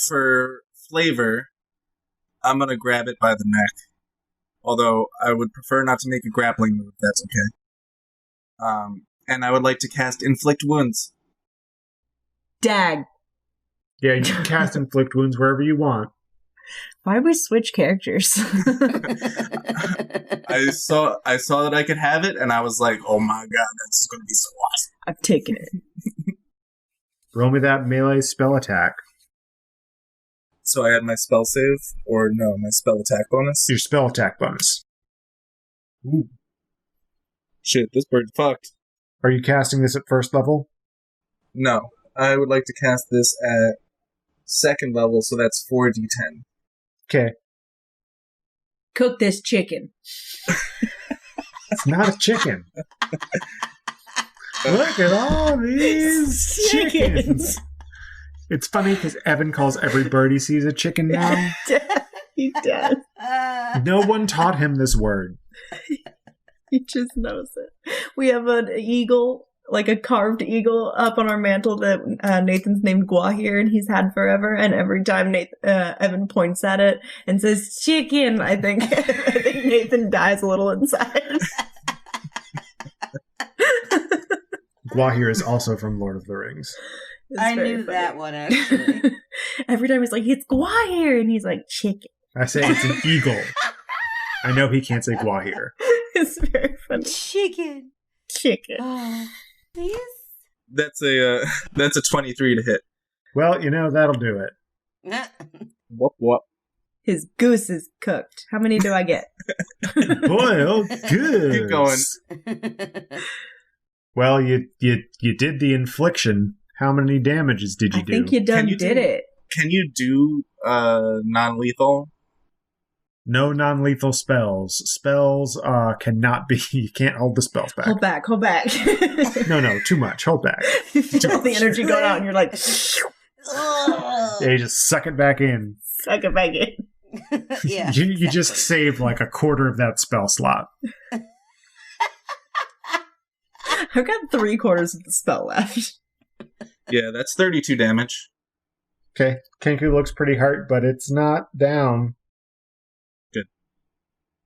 for flavor, I'm going to grab it by the neck. Although, I would prefer not to make a grappling move. That's okay. And I would like to cast Inflict Wounds. Dag. Yeah, you can cast Inflict Wounds wherever you want. Why did we switch characters? I saw that I could have it, and I was like, oh my god, that's going to be so awesome. I've taken it. Roll me that melee spell attack. So I had my spell save, or no, my spell attack bonus? Your spell attack bonus. Ooh. Shit, this bird fucked. Are you casting this at first level? No, I would like to cast this at second level, so that's 4d10. Okay. Cook this chicken. It's not a chicken. Look at all these chickens. It's funny because Evan calls every bird he sees a chicken now. He does. No one taught him this word. He just knows it. We have an eagle, like a carved eagle, up on our mantle that Nathan's named Guahir, and he's had forever. And every time Evan points at it and says "chicken," I think Nathan dies a little inside. Guahir is also from Lord of the Rings. I knew that one, actually. Every time he's like, "It's Guahir," and he's like, "chicken." I say it's an eagle. I know he can't say Guahir. It's very funny. Chicken. chicken. Please? That's a 23 to hit. Well, that'll do it. Whoop. His goose is cooked. How many do I get? Boiled goose. Keep going. Well, you did the infliction. How many damages did you do? I think you done you did do- it. Can you do non-lethal? No non-lethal spells. Spells cannot be... You can't hold the spells back. Hold back. No, too much. Hold back. You feel the energy going out, and you're like, Yeah, you just suck it back in. suck it back in. Yeah. You just saved like a quarter of that spell slot. I've got 3/4 of the spell left. Yeah, that's 32 damage. Okay. Kenku looks pretty hurt, but it's not down. Good.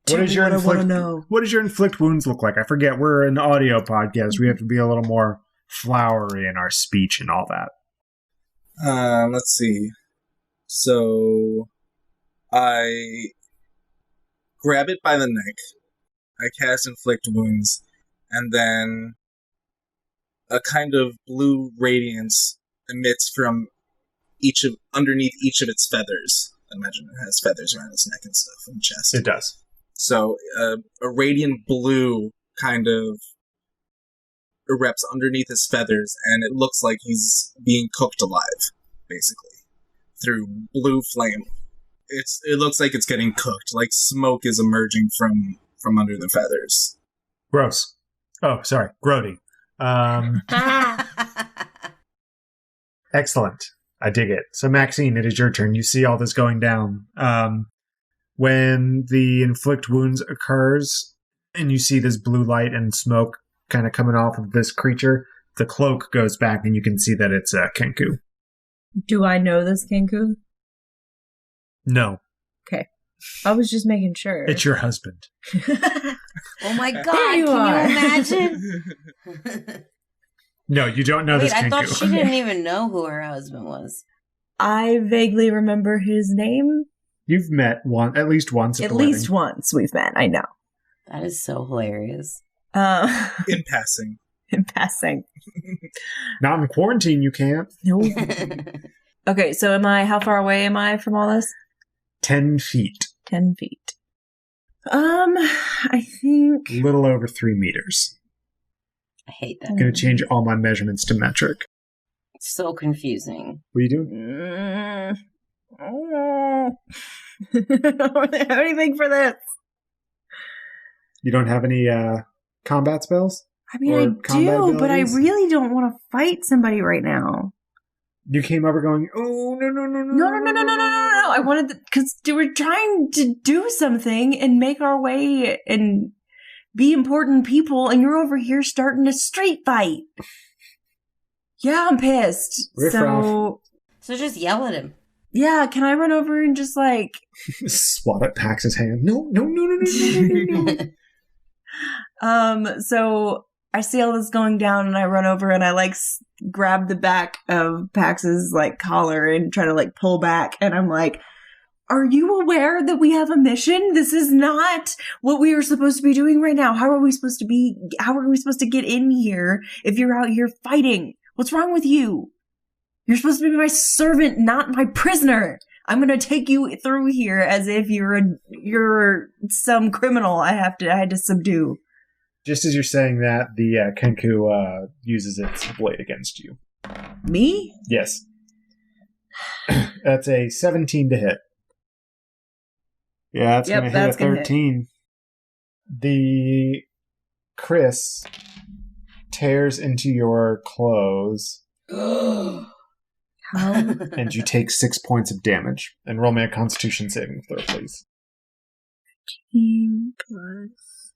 Tell me what I wanna know. What does your inflict wounds look like? I forget. We're an audio podcast. We have to be a little more flowery in our speech and all that. Let's see. So, I grab it by the neck. I cast Inflict Wounds, and then a kind of blue radiance emits from underneath each of its feathers. I imagine it has feathers around its neck and stuff and chest. It does. So, a radiant blue kind of erupts underneath his feathers, and it looks like he's being cooked alive, basically, through blue flame. It looks like it's getting cooked, like smoke is emerging from under the feathers. Gross. Oh, sorry. Grody. Excellent. I dig it. So, Maxine, it is your turn. You see all this going down. When the inflict wounds occurs, and you see this blue light and smoke kind of coming off of this creature, the cloak goes back, and you can see that it's Kenku. Do I know this Kenku? No, I was just making sure. it's your husband. Oh my god, There you can are. you imagine? No, you don't know Wait, this I Kenku. thought she didn't even know who her husband was. I vaguely remember his name. You've met at least once. At the least wedding. once we've met, I know. That is so hilarious. In passing. In passing. Not in quarantine, you can't. No. Okay, so how far away am I from all this? 10 feet. 10 feet. I think... A little over 3 meters. I hate that. I'm going to change all my measurements to metric. It's so confusing. What are you doing? I don't really have anything for this. You don't have any combat spells? I mean, Or I combat do, but I abilities? really don't want to fight somebody right now. You came over going, oh, no. No. I wanted because we're trying to do something and make our way and be important people, and you're over here starting a street fight. Yeah, I'm pissed. Riff-raff. So just yell at him. Yeah, can I run over and just like... Swat at Pax's hand. No. So I see all this going down, and I run over and I like grab the back of Pax's like collar and try to like pull back, and I'm like, are you aware that we have a mission? This is not what we are supposed to be doing right now. How are we supposed to get in here if you're out here fighting? What's wrong with you? You're supposed to be my servant, not my prisoner. I'm going to take you through here as if you're some criminal I had to subdue. Just as you're saying that, the Kenku uses its blade against you. Me? Yes. That's a 17 to hit. Yeah, that's Yep, going to hit that's a gonna hit. 13. The Chris tears into your clothes, How? and you take 6 points of damage. And roll me a Constitution saving throw, please. 15 plus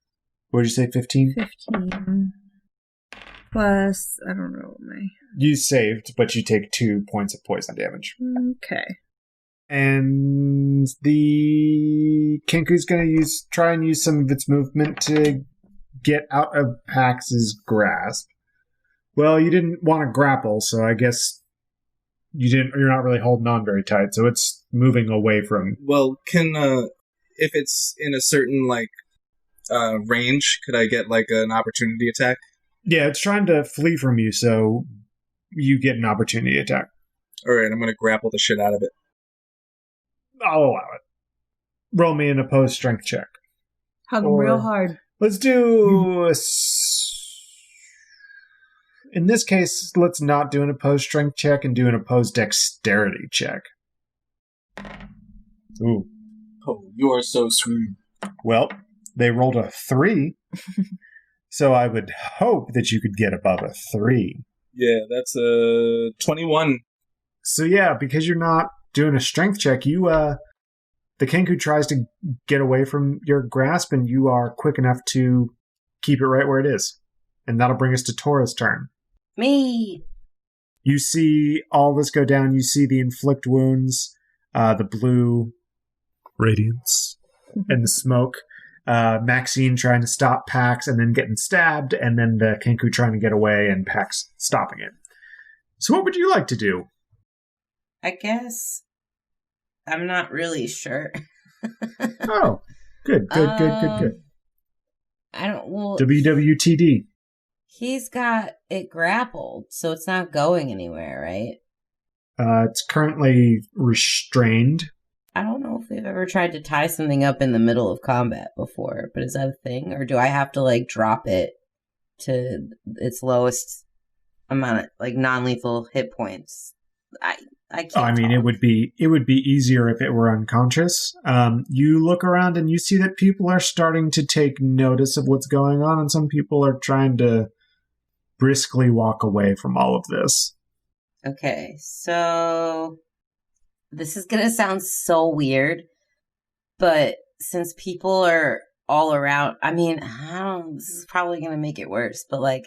What did you say, 15? 15 plus, I don't know You saved, but you take 2 points of poison damage. Okay. And the Kenku's going to try and use some of its movement to get out of Pax's grasp. Well, you didn't want to grapple, so I guess you're not really holding on very tight, so it's moving away from... Well, if it's in a certain, range, could I get, an opportunity attack? Yeah, it's trying to flee from you, so you get an opportunity attack. Alright, I'm gonna grapple the shit out of it. I'll allow it. Roll me an opposed strength check. Hug him real hard. Let's do... In this case, let's not do an opposed strength check and do an opposed dexterity check. Ooh. Oh, you are so screwed. Well, they rolled a 3, so I would hope that you could get above a 3. Yeah, that's a 21. So yeah, because you're not doing a strength check, you, the Kenku tries to get away from your grasp, and you are quick enough to keep it right where it is. And that'll bring us to Tora's turn. Me. You see all this go down. You see the inflict wounds, the blue radiance, and the smoke. Maxine trying to stop Pax and then getting stabbed, and then the Kenku trying to get away and Pax stopping it. So what would you like to do? I guess I'm not really sure. Oh, good. I don't. Well, WWTD. he's got it grappled, so it's not going anywhere, right? It's currently restrained. I don't know if we've ever tried to tie something up in the middle of combat before, but is that a thing? Or do I have to, like, drop it to its lowest amount of, like, non-lethal hit points? I can't. I mean, it would be easier if it were unconscious. You look around and you see that people are starting to take notice of what's going on, and some people are trying to briskly walk away from all of this. Okay, so this is gonna sound so weird, but since people are all around, I mean, this is probably gonna make it worse, but like,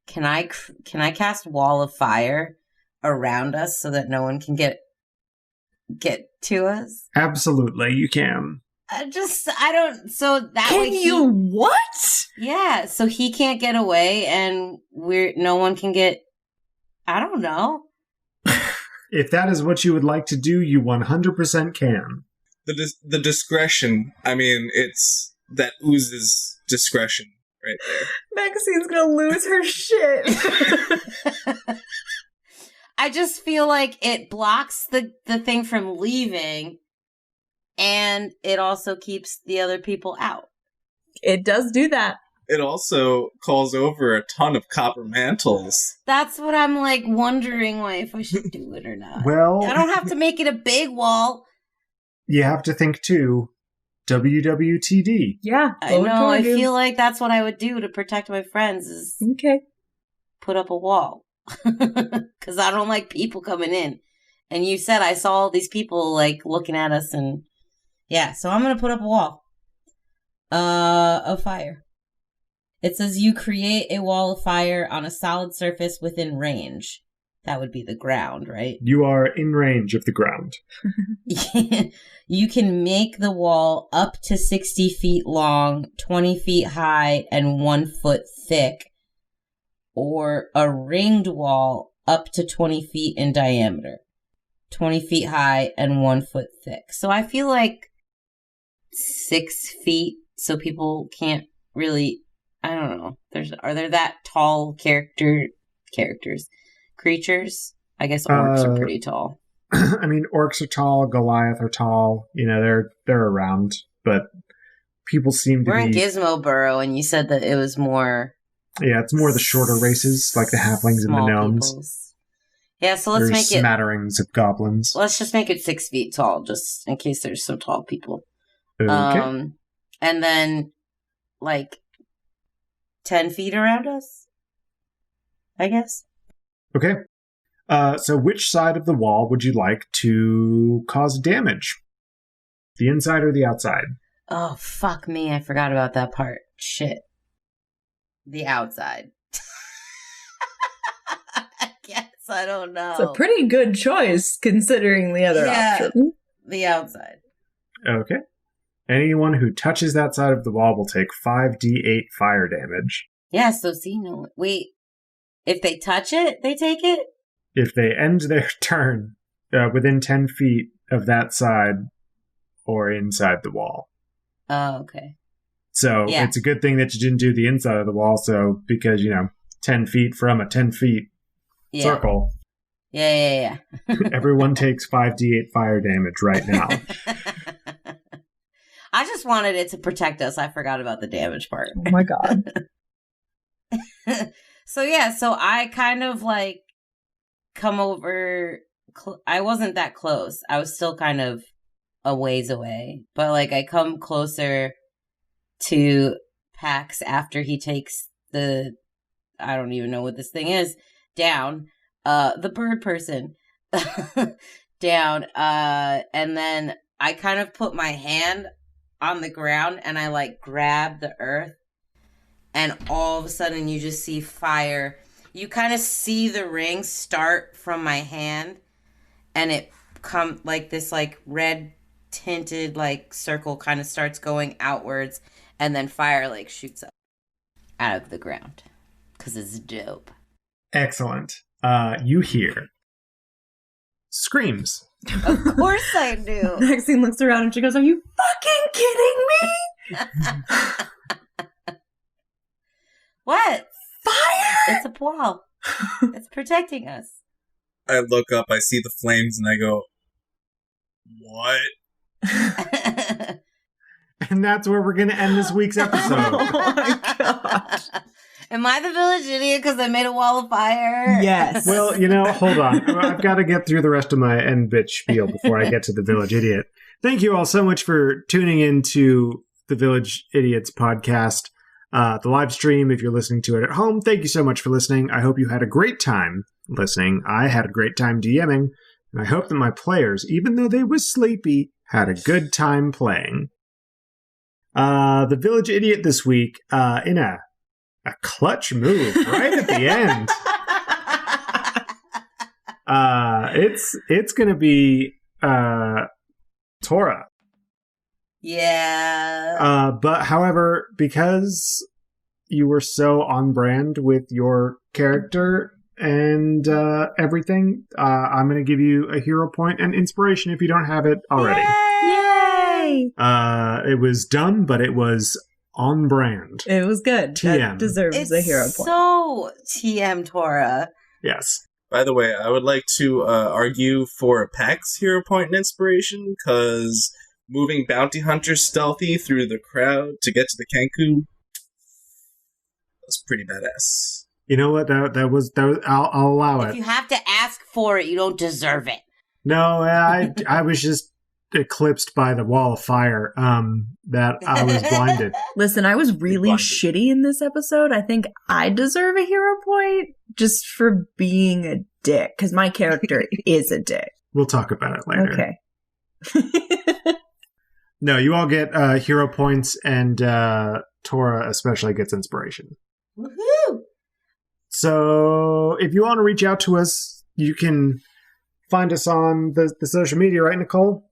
can I cast Wall of Fire around us so that no one can get to us? Absolutely, you can. So that way What? Yeah, so he can't get away and no one can get, I don't know. If that is what you would like to do, you 100% can. The discretion, I mean, it's that oozes discretion right there. Maxine's gonna lose her shit. I just feel like it blocks the thing from leaving, and it also keeps the other people out. It does do that. It also calls over a ton of copper mantles. That's what I'm, like, wondering if I should do it or not. Well, I don't have to make it a big wall. you have to think too. WWTD. Yeah. I know, I feel like that's what I would do to protect my friends, is Okay. put up a wall. Because I don't like people coming in. And you said I saw all these people, like, looking at us, and yeah, so I'm going to put up a wall of fire. It says you create a wall of fire on a solid surface within range. That would be the ground, right? You are in range of the ground. You can make the wall up to 60 feet long, 20 feet high, and 1 foot thick, or a ringed wall up to 20 feet in diameter, 20 feet high, and 1 foot thick. So I feel like 6 feet, so people can't really, I don't know. Are there that tall creatures? I guess orcs are pretty tall. I mean, orcs are tall, Goliath are tall. You know, they're around, but people seem to We're be... in Gizmo Burrow, and you said that it was more... Yeah, it's more the shorter races, like the halflings and the gnomes. Peoples. Yeah, so let's There's make it... smatterings of goblins. Let's just make it 6 feet tall, just in case there's some tall people. Okay. And then, like, 10 feet around us, I guess. Okay. So which side of the wall would you like to cause damage? The inside or the outside? Oh, fuck me. I forgot about that part. Shit. The outside. I guess. I don't know. It's a pretty good choice considering the other option. The outside. Okay. Anyone who touches that side of the wall will take 5d8 fire damage. Yeah, so see, no. Wait. If they touch it, they take it? If they end their turn within 10 feet of that side or inside the wall. Oh, okay. So Yeah. it's a good thing that you didn't do the inside of the wall, so because, 10 feet from a 10 feet circle. Yeah. Everyone takes 5d8 fire damage right now. I just wanted it to protect us. I forgot about the damage part. Oh my god. So I kind of like come over. I wasn't that close. I was still kind of a ways away. But like I come closer to Pax after he takes the, I don't even know what this thing is, down. The bird person down. And then I kind of put my hand on the ground and I like grab the earth, and all of a sudden you just see fire. You kind of see the ring start from my hand, and it come like this like red tinted like circle kind of starts going outwards, and then fire like shoots up out of the ground because it's dope. Excellent. You hear screams. Of course I do. Maxine looks around and she goes, "Are you fucking kidding me?" What? Fire! It's a wall. It's protecting us. I look up, I see the flames, and I go, what? And that's where we're going to end this week's episode. Oh my gosh. Am I the village idiot because I made a wall of fire? Yes. Well, hold on. I've got to get through the rest of my end bitch spiel before I get to the Village Idiot. Thank you all so much for tuning in to the Village Idiots podcast, the live stream. If you're listening to it at home, thank you so much for listening. I hope you had a great time listening. I had a great time DMing, and I hope that my players, even though they was sleepy, had a good time playing. The Village Idiot this week, in a clutch move right at the end. It's gonna be Tora. Yeah. But however, because you were so on brand with your character and everything, I'm gonna give you a hero point and inspiration if you don't have it already. Yay! It was dumb, but it was on brand. It was good. TM. That deserves a hero point. So TM Tora. Yes. By the way, I would like to argue for a Pax hero point and inspiration, because moving bounty hunters stealthy through the crowd to get to the Kenku, that's pretty badass. You know what? That was. I'll allow it. If you have to ask for it, you don't deserve it. No, I was just eclipsed by the wall of fire. That I was blinded. Listen, I was really Blinded. shitty in this episode. I think I deserve a hero point just for being a dick, because my character is a dick. We'll talk about it later. Okay. No, you all get hero points, and Tora especially gets inspiration. Woohoo! So if you want to reach out to us, you can find us on the social media, right, Nicole?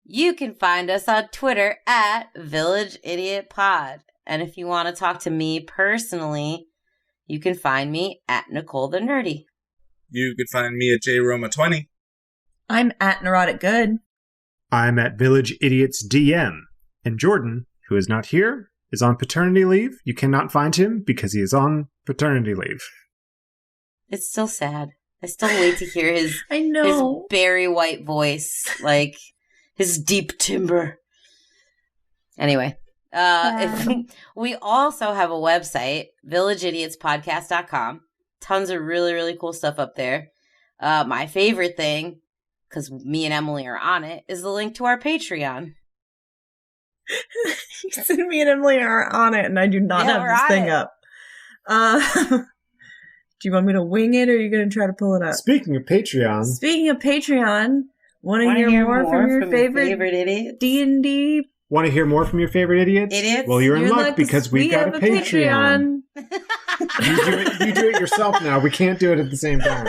You can find us on Twitter at Village Idiot Pod. And if you want to talk to me personally, you can find me at Nicole the Nerdy. You could find me at JRoma20. I'm at Neurotic Good. I'm at Village Idiots DM. And Jordan, who is not here, is on paternity leave. You cannot find him because he is on paternity leave. It's still sad. I still wait to hear his I know. berry white voice, like his deep timbre. Anyway, we also have a website, villageidiotspodcast.com. Tons of really, really cool stuff up there. My favorite thing, because me and Emily are on it, is the link to our Patreon. You said me and Emily are on it, and I do not have we're this on thing it. up. Do you want me to wing it, or are you going to try to pull it up? Speaking of Patreon, Speaking of Patreon, want to hear more from your favorite idiot? D&D want to hear more from your favorite idiots? Idiots? Well, you're in You're luck like, because we've got have a Patreon. Patreon. You do it yourself now. We can't do it at the same time.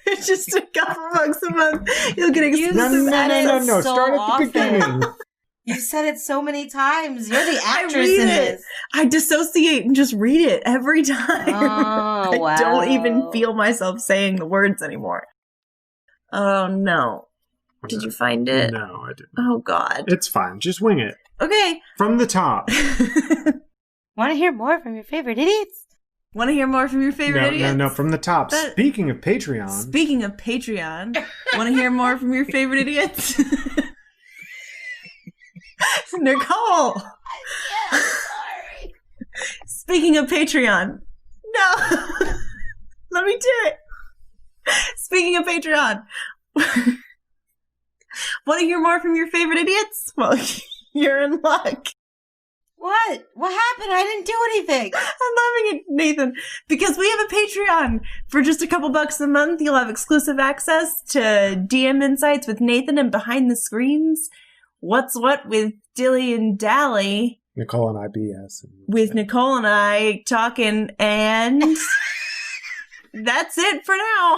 It's just a couple bucks a month. You'll get You exclusive said access. it so Start at the often. beginning. You said it so many times. You're the I actress read in it. this. I dissociate and just read it every time. Oh, I don't even wow. feel myself saying the words anymore. Oh, no. Did you find it? No, I didn't. Oh, God. It's fine. Just wing it. Okay. From the top. Want to hear more from your favorite idiots? Want to hear more from your favorite idiots? No, from the top. Speaking of Patreon. Want to hear more from your favorite idiots? Nicole! Yeah, sorry. Speaking of Patreon. No! Let me do it. Speaking of Patreon. Want to hear more from your favorite idiots? Well, you're in luck. What? What happened? I didn't do anything. I'm laughing at Nathan because we have a Patreon. For just a couple bucks a month, you'll have exclusive access to DM insights with Nathan and behind the screens. What's what with Dilly and Dally. Nicole and I BS. With Nicole and I talking, and that's it for now.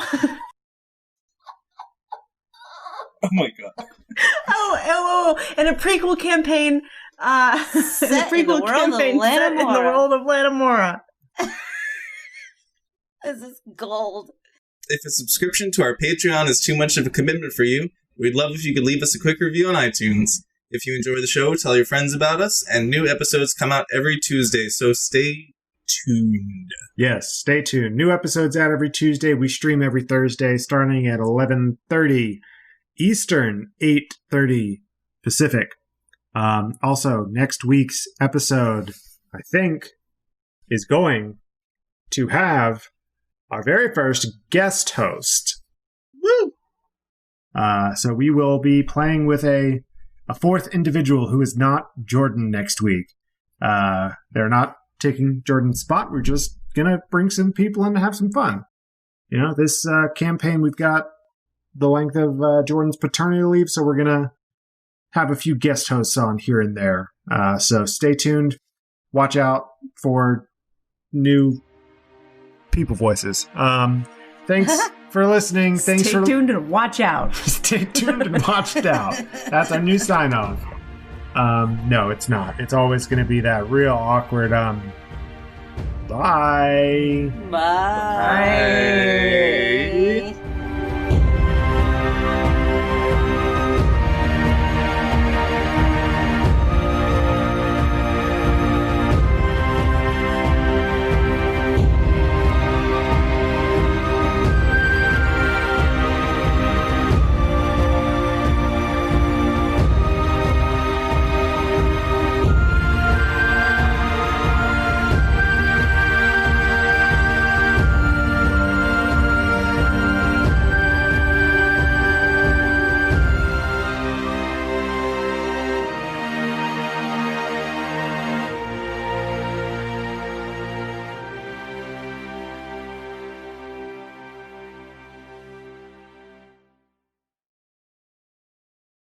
Oh my god. Oh, and a prequel campaign. Set in the world of set in the world of Lanamora. This is gold. If a subscription to our Patreon is too much of a commitment for you, we'd love if you could leave us a quick review on iTunes. If you enjoy the show, tell your friends about us, and new episodes come out every Tuesday, so stay tuned. Yes, stay tuned. New episodes out every Tuesday. We stream every Thursday, starting at 11:30 Eastern, 8:30 Pacific. Also, next week's episode, I think, is going to have our very first guest host. Woo! So we will be playing with a fourth individual who is not Jordan next week. They're not taking Jordan's spot. We're just going to bring some people in to have some fun. You know, this campaign, we've got the length of Jordan's paternity leave, so we're going to have a few guest hosts on here and there. So stay tuned. Watch out for new people voices. Thanks for listening. Stay tuned and watch out. Stay tuned and watch out. That's our new sign-off. No, it's not. It's always going to be that real awkward, bye. Bye.